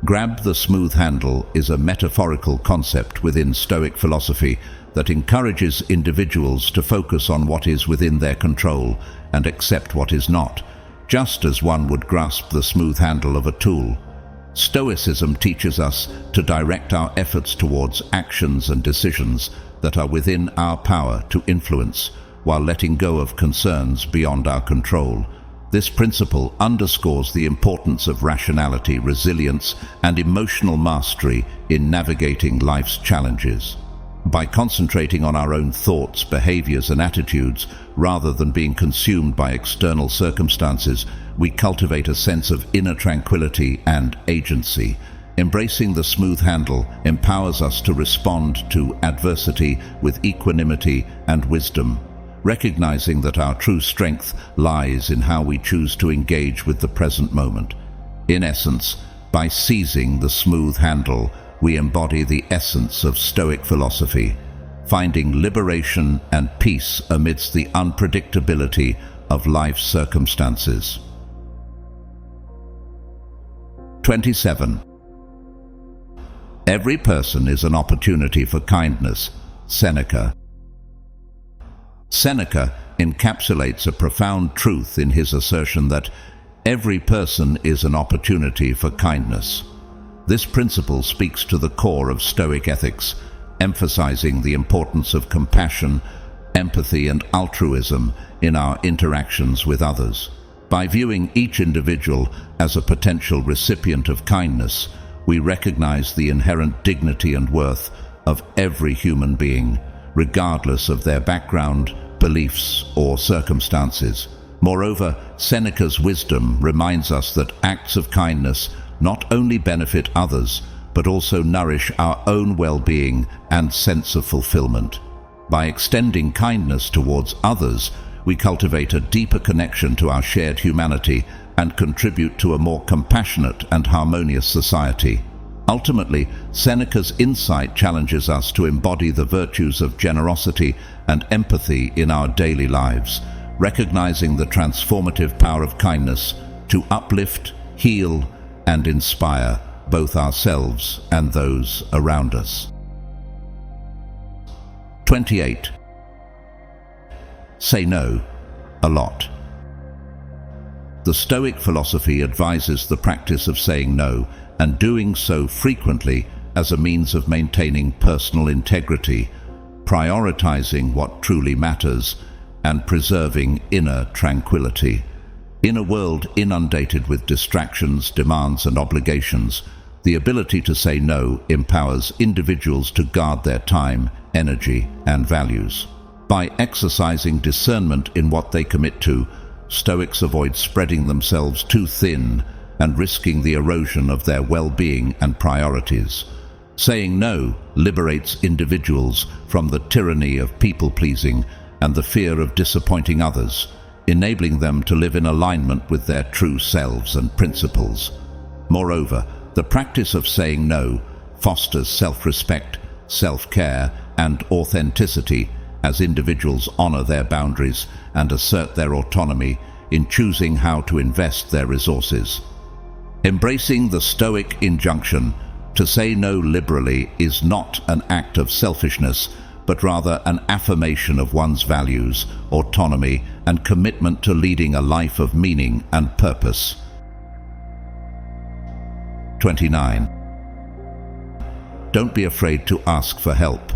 Grab the smooth handle is a metaphorical concept within Stoic philosophy that encourages individuals to focus on what is within their control and accept what is not, just as one would grasp the smooth handle of a tool. Stoicism teaches us to direct our efforts towards actions and decisions that are within our power to influence, while letting go of concerns beyond our control. This principle underscores the importance of rationality, resilience, and emotional mastery in navigating life's challenges. By concentrating on our own thoughts, behaviors, and attitudes, rather than being consumed by external circumstances, we cultivate a sense of inner tranquility and agency. Embracing the smooth handle empowers us to respond to adversity with equanimity and wisdom, recognizing that our true strength lies in how we choose to engage with the present moment. In essence, by seizing the smooth handle, we embody the essence of Stoic philosophy, finding liberation and peace amidst the unpredictability of life's circumstances. 27. Every person is an opportunity for kindness. Seneca. Seneca encapsulates a profound truth in his assertion that every person is an opportunity for kindness. This principle speaks to the core of Stoic ethics, emphasizing the importance of compassion, empathy, and altruism in our interactions with others. By viewing each individual as a potential recipient of kindness, we recognize the inherent dignity and worth of every human being, regardless of their background, beliefs, or circumstances. Moreover, Seneca's wisdom reminds us that acts of kindness not only benefit others, but also nourish our own well-being and sense of fulfillment. By extending kindness towards others, we cultivate a deeper connection to our shared humanity and contribute to a more compassionate and harmonious society. Ultimately, Seneca's insight challenges us to embody the virtues of generosity and empathy in our daily lives, recognizing the transformative power of kindness to uplift, heal, and inspire both ourselves and those around us. 28. Say no a lot. The Stoic philosophy advises the practice of saying no, and doing so frequently as a means of maintaining personal integrity, prioritizing what truly matters, and preserving inner tranquility. In a world inundated with distractions, demands, and obligations, the ability to say no empowers individuals to guard their time, energy, and values. By exercising discernment in what they commit to, Stoics avoid spreading themselves too thin and risking the erosion of their well-being and priorities. Saying no liberates individuals from the tyranny of people-pleasing and the fear of disappointing others, enabling them to live in alignment with their true selves and principles. Moreover, the practice of saying no fosters self-respect, self-care, and authenticity as individuals honor their boundaries and assert their autonomy in choosing how to invest their resources. Embracing the Stoic injunction to say no liberally is not an act of selfishness, but rather an affirmation of one's values, autonomy, and commitment to leading a life of meaning and purpose. 29. Don't be afraid to ask for help.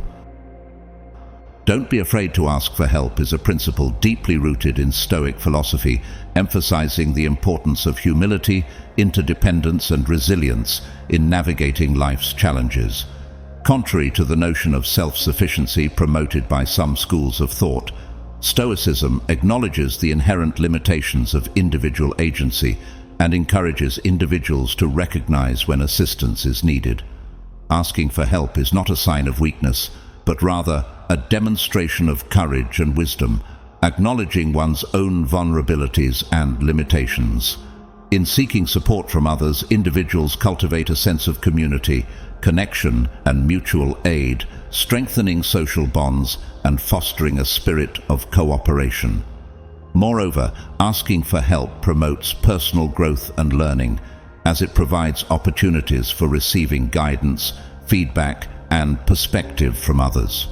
Don't be afraid to ask for help is a principle deeply rooted in Stoic philosophy, emphasizing the importance of humility, interdependence, and resilience in navigating life's challenges. Contrary to the notion of self-sufficiency promoted by some schools of thought, Stoicism acknowledges the inherent limitations of individual agency and encourages individuals to recognize when assistance is needed. Asking for help is not a sign of weakness, but rather a demonstration of courage and wisdom, acknowledging one's own vulnerabilities and limitations. In seeking support from others, individuals cultivate a sense of community, connection, and mutual aid, strengthening social bonds and fostering a spirit of cooperation. Moreover, asking for help promotes personal growth and learning, as it provides opportunities for receiving guidance, feedback, and perspective from others.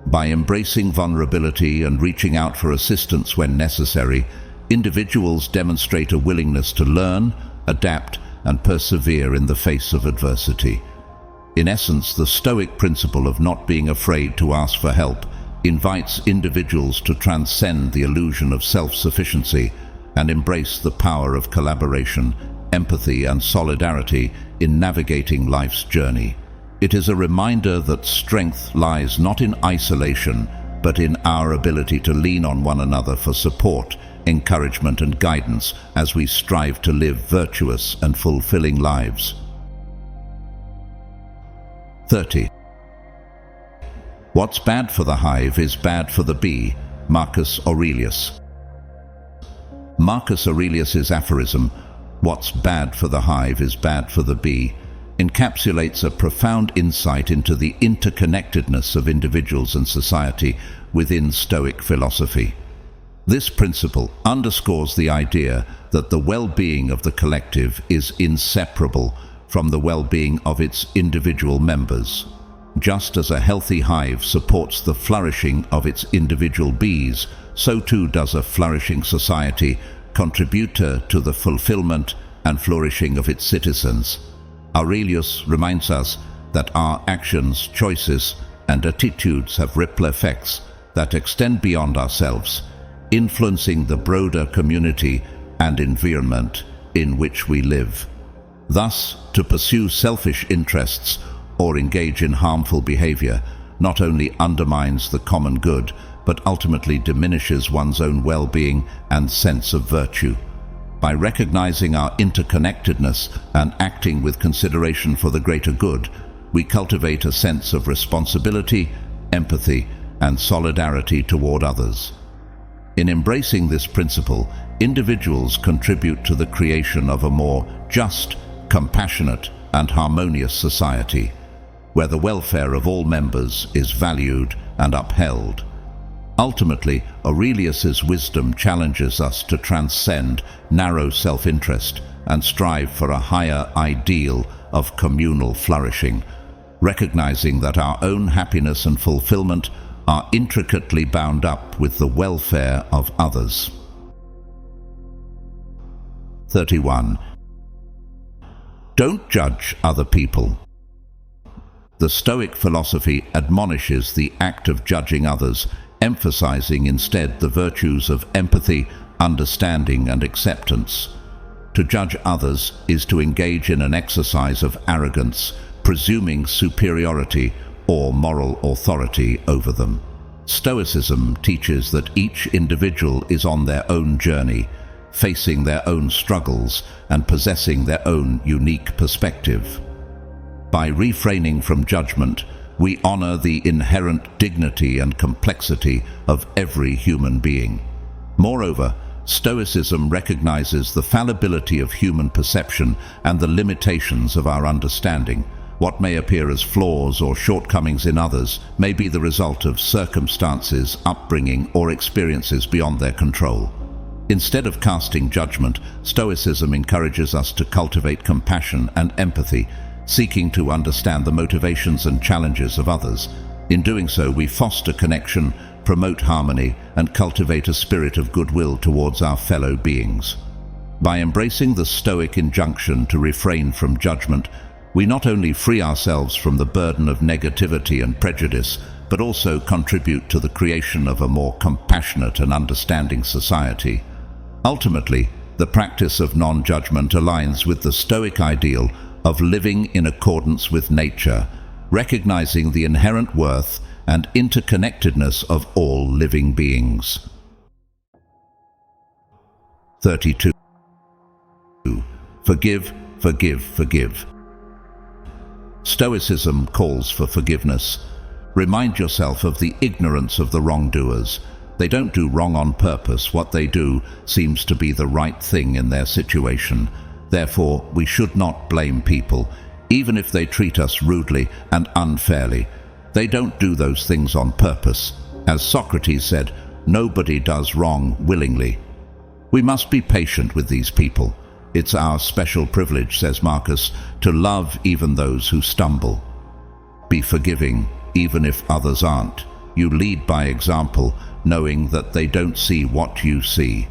By embracing vulnerability and reaching out for assistance when necessary, individuals demonstrate a willingness to learn, adapt, and persevere in the face of adversity. In essence, the Stoic principle of not being afraid to ask for help invites individuals to transcend the illusion of self-sufficiency and embrace the power of collaboration, empathy, and solidarity in navigating life's journey. It is a reminder that strength lies not in isolation, but in our ability to lean on one another for support, encouragement, and guidance as we strive to live virtuous and fulfilling lives. 30. What's bad for the hive is bad for the bee. Marcus Aurelius. Marcus Aurelius's aphorism, "What's bad for the hive is bad for the bee," encapsulates a profound insight into the interconnectedness of individuals and society within Stoic philosophy. This principle underscores the idea that the well-being of the collective is inseparable from the well-being of its individual members. Just as a healthy hive supports the flourishing of its individual bees, so too does a flourishing society contribute to the fulfillment and flourishing of its citizens. Aurelius reminds us that our actions, choices, and attitudes have ripple effects that extend beyond ourselves, influencing the broader community and environment in which we live. Thus, to pursue selfish interests or engage in harmful behavior not only undermines the common good, but ultimately diminishes one's own well-being and sense of virtue. By recognizing our interconnectedness and acting with consideration for the greater good, we cultivate a sense of responsibility, empathy, and solidarity toward others. In embracing this principle, individuals contribute to the creation of a more just, compassionate, and harmonious society, where the welfare of all members is valued and upheld. Ultimately, Aurelius's wisdom challenges us to transcend narrow self-interest and strive for a higher ideal of communal flourishing, recognizing that our own happiness and fulfillment are intricately bound up with the welfare of others. 31. Don't judge other people. The Stoic philosophy admonishes the act of judging others, emphasizing instead the virtues of empathy, understanding, and acceptance. To judge others is to engage in an exercise of arrogance, presuming superiority or moral authority over them. Stoicism teaches that each individual is on their own journey, facing their own struggles and possessing their own unique perspective. By refraining from judgment, we honor the inherent dignity and complexity of every human being. Moreover, Stoicism recognizes the fallibility of human perception and the limitations of our understanding. What may appear as flaws or shortcomings in others may be the result of circumstances, upbringing, or experiences beyond their control. Instead of casting judgment, Stoicism encourages us to cultivate compassion and empathy, seeking to understand the motivations and challenges of others. In doing so, we foster connection, promote harmony, and cultivate a spirit of goodwill towards our fellow beings. By embracing the Stoic injunction to refrain from judgment, we not only free ourselves from the burden of negativity and prejudice, but also contribute to the creation of a more compassionate and understanding society. Ultimately, the practice of non-judgment aligns with the Stoic ideal of living in accordance with nature, recognizing the inherent worth and interconnectedness of all living beings. 32. Forgive, forgive, forgive. Stoicism calls for forgiveness. Remind yourself of the ignorance of the wrongdoers. They don't do wrong on purpose. What they do seems to be the right thing in their situation. Therefore, we should not blame people, even if they treat us rudely and unfairly. They don't do those things on purpose. As Socrates said, nobody does wrong willingly. We must be patient with these people. It's our special privilege, says Marcus, to love even those who stumble. Be forgiving, even if others aren't. You lead by example, knowing that they don't see what you see.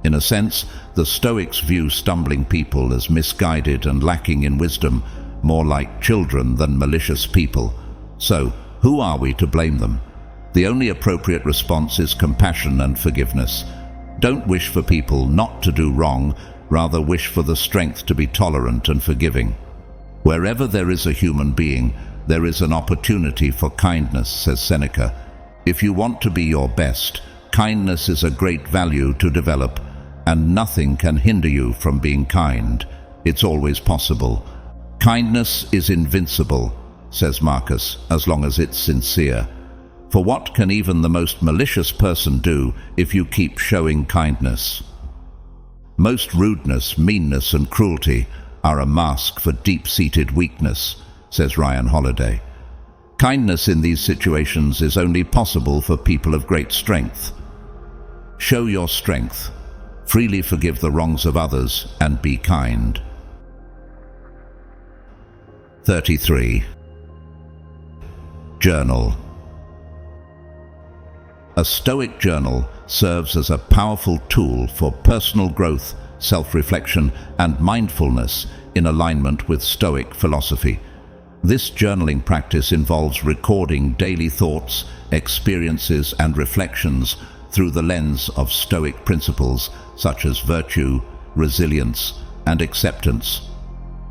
In a sense, the Stoics view stumbling people as misguided and lacking in wisdom, more like children than malicious people. So, who are we to blame them? The only appropriate response is compassion and forgiveness. Don't wish for people not to do wrong, rather wish for the strength to be tolerant and forgiving. Wherever there is a human being, there is an opportunity for kindness, says Seneca. If you want to be your best, kindness is a great value to develop, and nothing can hinder you from being kind. It's always possible. Kindness is invincible, says Marcus, as long as it's sincere. For what can even the most malicious person do if you keep showing kindness? Most rudeness, meanness, and cruelty are a mask for deep-seated weakness, says Ryan Holiday. Kindness in these situations is only possible for people of great strength. Show your strength. Freely forgive the wrongs of others and be kind. 33. Journal. A Stoic journal serves as a powerful tool for personal growth, self-reflection, and mindfulness in alignment with Stoic philosophy. This journaling practice involves recording daily thoughts, experiences, and reflections through the lens of Stoic principles such as virtue, resilience, and acceptance.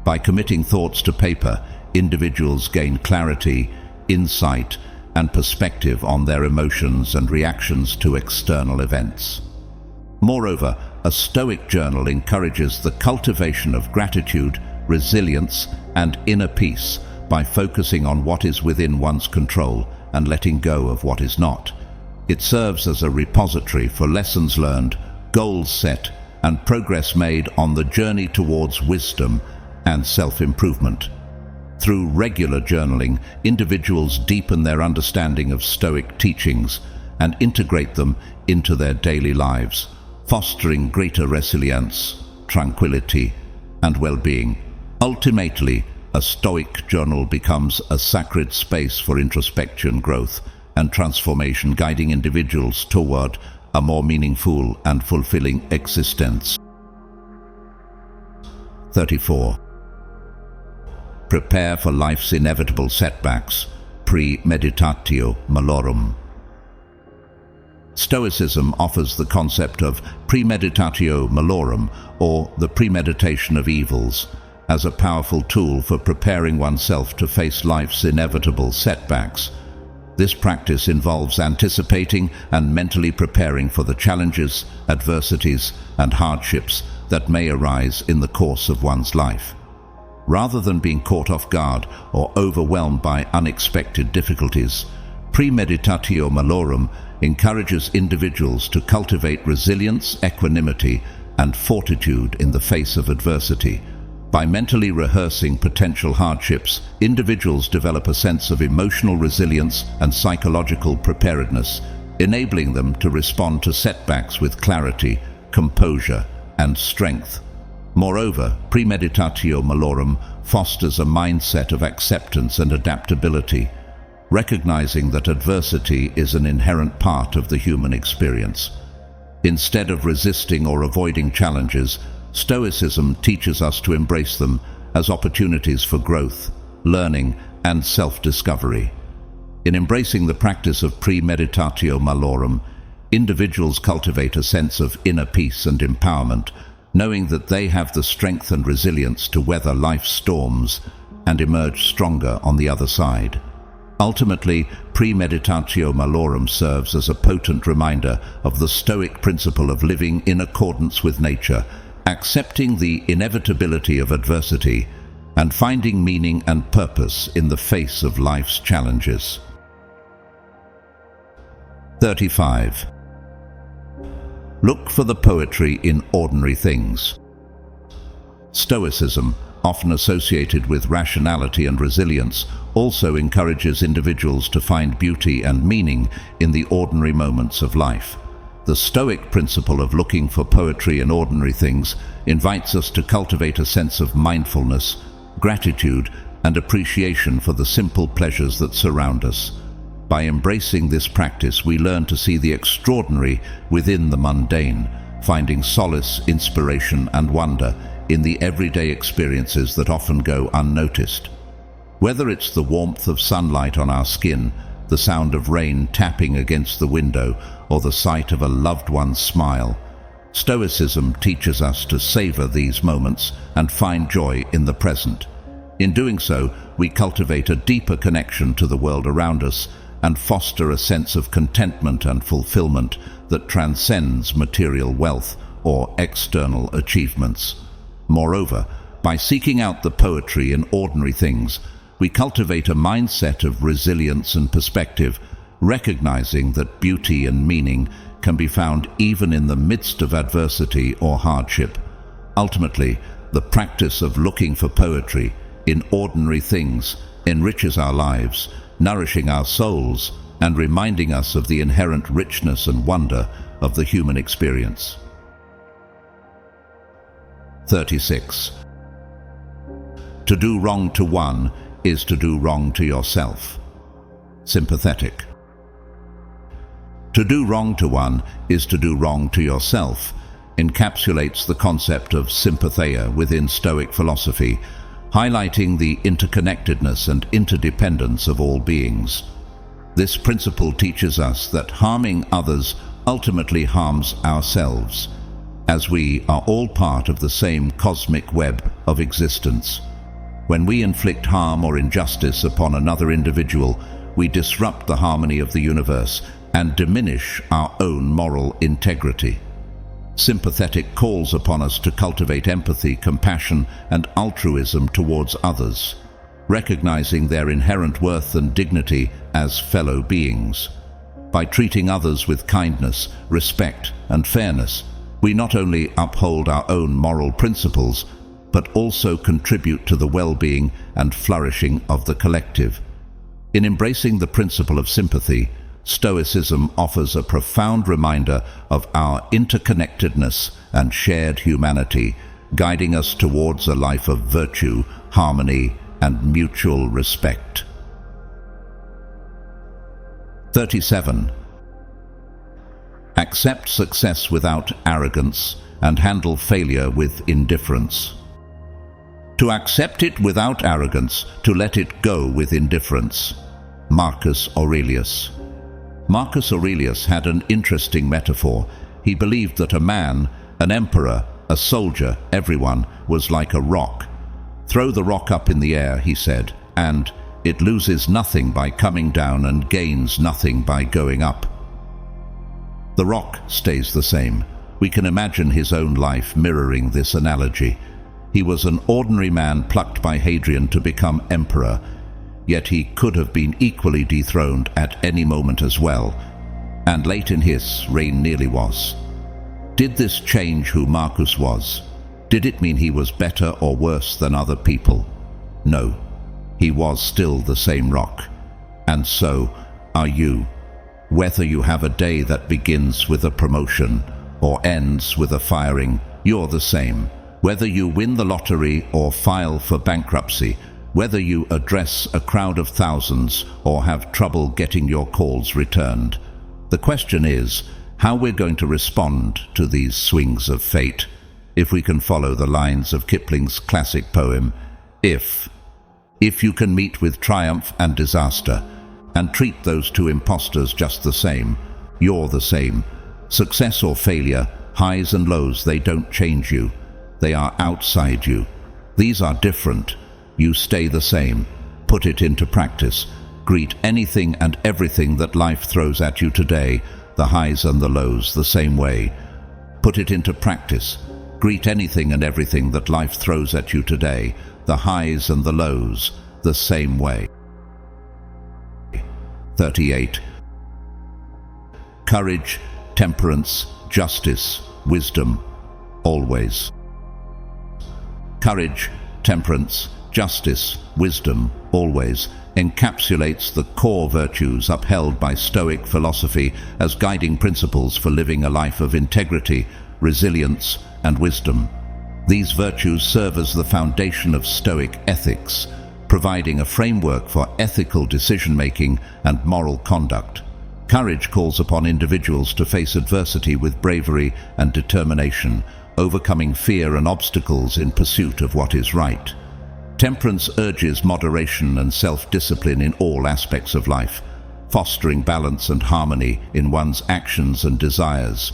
By committing thoughts to paper, individuals gain clarity, insight, and perspective on their emotions and reactions to external events. Moreover, a Stoic journal encourages the cultivation of gratitude, resilience, and inner peace by focusing on what is within one's control and letting go of what is not. It serves as a repository for lessons learned, goals set, and progress made on the journey towards wisdom and self-improvement. Through regular journaling, individuals deepen their understanding of Stoic teachings and integrate them into their daily lives, fostering greater resilience, tranquility, and well-being. Ultimately, a Stoic journal becomes a sacred space for introspection, growth, and transformation, guiding individuals toward a more meaningful and fulfilling existence. 34. Prepare for life's inevitable setbacks, premeditatio malorum. Stoicism offers the concept of premeditatio malorum, or the premeditation of evils, as a powerful tool for preparing oneself to face life's inevitable setbacks. This practice involves anticipating and mentally preparing for the challenges, adversities, and hardships that may arise in the course of one's life. Rather than being caught off guard or overwhelmed by unexpected difficulties, premeditatio malorum encourages individuals to cultivate resilience, equanimity, and fortitude in the face of adversity. By mentally rehearsing potential hardships, individuals develop a sense of emotional resilience and psychological preparedness, enabling them to respond to setbacks with clarity, composure, and strength. Moreover, premeditatio malorum fosters a mindset of acceptance and adaptability, recognizing that adversity is an inherent part of the human experience. Instead of resisting or avoiding challenges, Stoicism teaches us to embrace them as opportunities for growth, learning, and self-discovery. In embracing the practice of premeditatio malorum, individuals cultivate a sense of inner peace and empowerment, knowing that they have the strength and resilience to weather life's storms and emerge stronger on the other side. Ultimately, premeditatio malorum serves as a potent reminder of the Stoic principle of living in accordance with nature, accepting the inevitability of adversity, and finding meaning and purpose in the face of life's challenges. 35. Look for the poetry in ordinary things. Stoicism, often associated with rationality and resilience, also encourages individuals to find beauty and meaning in the ordinary moments of life. The Stoic principle of looking for poetry in ordinary things invites us to cultivate a sense of mindfulness, gratitude, and appreciation for the simple pleasures that surround us. By embracing this practice, we learn to see the extraordinary within the mundane, finding solace, inspiration, and wonder in the everyday experiences that often go unnoticed. Whether it's the warmth of sunlight on our skin, the sound of rain tapping against the window, or the sight of a loved one's smile, Stoicism teaches us to savor these moments and find joy in the present. In doing so, we cultivate a deeper connection to the world around us and foster a sense of contentment and fulfillment that transcends material wealth or external achievements. Moreover, by seeking out the poetry in ordinary things, we cultivate a mindset of resilience and perspective, recognizing that beauty and meaning can be found even in the midst of adversity or hardship. Ultimately, the practice of looking for poetry in ordinary things enriches our lives, nourishing our souls and reminding us of the inherent richness and wonder of the human experience. 36. To do wrong to one is to do wrong to yourself. Sympathetic. To do wrong to one is to do wrong to yourself encapsulates the concept of sympatheia within Stoic philosophy, highlighting the interconnectedness and interdependence of all beings. This principle teaches us that harming others ultimately harms ourselves. as we are all part of the same cosmic web of existence. When we inflict harm or injustice upon another individual, we disrupt the harmony of the universe and diminish our own moral integrity. Sympathetic calls upon us to cultivate empathy, compassion, and altruism towards others, recognizing their inherent worth and dignity as fellow beings. By treating others with kindness, respect, and fairness, we not only uphold our own moral principles, but also contribute to the well-being and flourishing of the collective. In embracing the principle of sympathy, Stoicism offers a profound reminder of our interconnectedness and shared humanity, guiding us towards a life of virtue, harmony, and mutual respect. 37. Accept success without arrogance and handle failure with indifference. To accept it without arrogance, to let it go with indifference. Marcus Aurelius. Marcus Aurelius had an interesting metaphor. He believed that a man, an emperor, a soldier, everyone, was like a rock. Throw the rock up in the air, he said, and it loses nothing by coming down and gains nothing by going up. The rock stays the same. We can imagine his own life mirroring this analogy. He was an ordinary man plucked by Hadrian to become emperor, yet he could have been equally dethroned at any moment as well, and late in his reign nearly was. Did this change who Marcus was? Did it mean he was better or worse than other people? No, he was still the same rock. And so are you. Whether you have a day that begins with a promotion or ends with a firing, you're the same. Whether you win the lottery or file for bankruptcy, whether you address a crowd of thousands or have trouble getting your calls returned. The question is how we're going to respond to these swings of fate, if we can follow the lines of Kipling's classic poem, If you can meet with triumph and disaster, and treat those two impostors just the same, you're the same. Success or failure, highs and lows, they don't change you. They are outside you. These are different. You stay the same. Put it into practice. Greet anything and everything that life throws at you today, the highs and the lows, the same way. Put it into practice. Greet anything and everything that life throws at you today, the highs and the lows, the same way. 38. Courage, temperance, justice, wisdom, always. Courage, temperance, justice, wisdom, always encapsulates the core virtues upheld by Stoic philosophy as guiding principles for living a life of integrity, resilience, and wisdom. These virtues serve as the foundation of Stoic ethics, providing a framework for ethical decision-making and moral conduct. Courage calls upon individuals to face adversity with bravery and determination, overcoming fear and obstacles in pursuit of what is right. Temperance urges moderation and self-discipline in all aspects of life, fostering balance and harmony in one's actions and desires.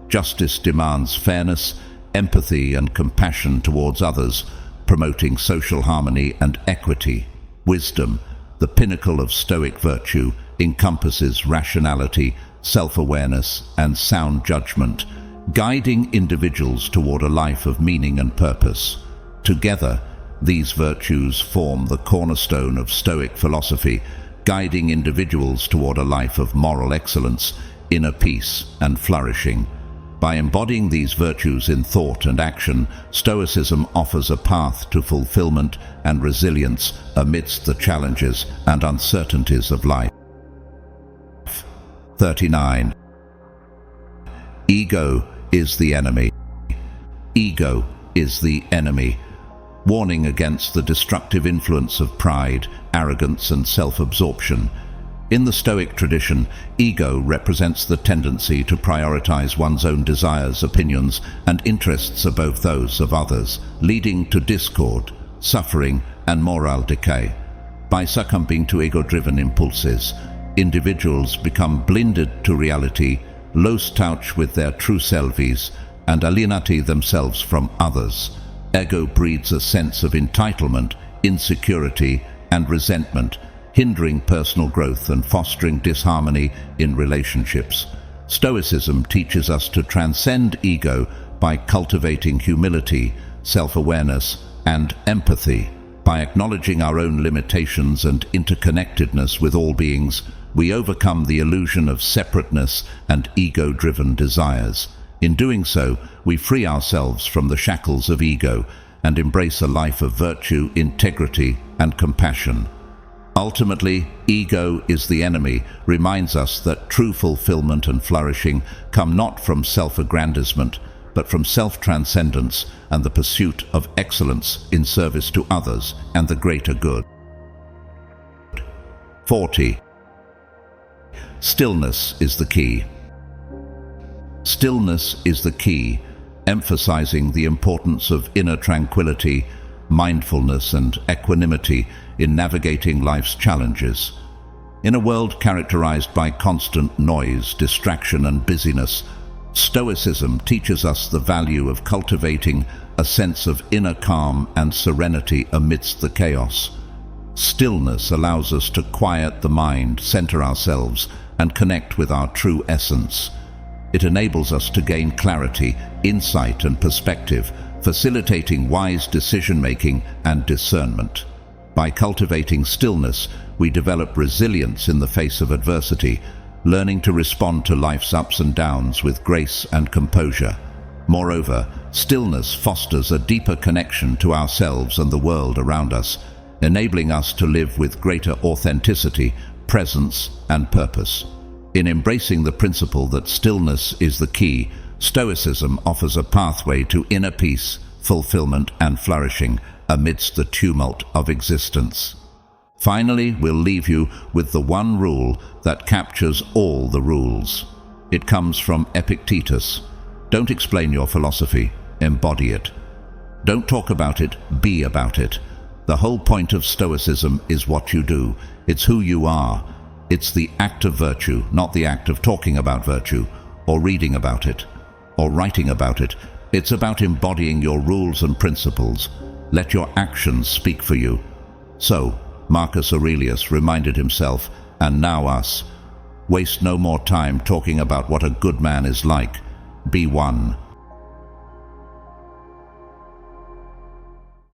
Justice demands fairness, empathy, and compassion towards others, promoting social harmony and equity. Wisdom, the pinnacle of Stoic virtue, encompasses rationality, self-awareness, and sound judgment, guiding individuals toward a life of meaning and purpose. Together, these virtues form the cornerstone of Stoic philosophy, guiding individuals toward a life of moral excellence, inner peace, and flourishing. By embodying these virtues in thought and action, Stoicism offers a path to fulfillment and resilience amidst the challenges and uncertainties of life. 39. Ego is the enemy. Ego is the enemy, warning against the destructive influence of pride, arrogance, and self-absorption. In the Stoic tradition, ego represents the tendency to prioritize one's own desires, opinions, and interests above those of others, leading to discord, suffering, and moral decay. By succumbing to ego-driven impulses, individuals become blinded to reality, lost touch with their true selves, and alienate themselves from others. Ego breeds a sense of entitlement, insecurity, and resentment, hindering personal growth and fostering disharmony in relationships. Stoicism teaches us to transcend ego by cultivating humility, self-awareness, and empathy. By acknowledging our own limitations and interconnectedness with all beings, we overcome the illusion of separateness and ego-driven desires. In doing so, we free ourselves from the shackles of ego and embrace a life of virtue, integrity, and compassion. Ultimately, ego is the enemy, reminds us that true fulfillment and flourishing come not from self-aggrandizement, but from self-transcendence and the pursuit of excellence in service to others and the greater good. 40. Stillness is the key. Stillness is the key, emphasizing the importance of inner tranquility, mindfulness, and equanimity in navigating life's challenges. In a world characterized by constant noise, distraction, and busyness, Stoicism teaches us the value of cultivating a sense of inner calm and serenity amidst the chaos. Stillness allows us to quiet the mind, center ourselves, and connect with our true essence. It enables us to gain clarity, insight, and perspective, facilitating wise decision-making and discernment. By cultivating stillness, we develop resilience in the face of adversity, learning to respond to life's ups and downs with grace and composure. Moreover, stillness fosters a deeper connection to ourselves and the world around us, enabling us to live with greater authenticity, presence, and purpose. In embracing the principle that stillness is the key, Stoicism offers a pathway to inner peace, fulfillment, and flourishing amidst the tumult of existence. Finally, we'll leave you with the one rule that captures all the rules. It comes from Epictetus. Don't explain your philosophy, embody it. Don't talk about it, be about it. The whole point of Stoicism is what you do. It's who you are. It's the act of virtue, not the act of talking about virtue, or reading about it, or writing about it. It's about embodying your rules and principles. Let your actions speak for you. So, Marcus Aurelius reminded himself, and now us, waste no more time talking about what a good man is like. Be one.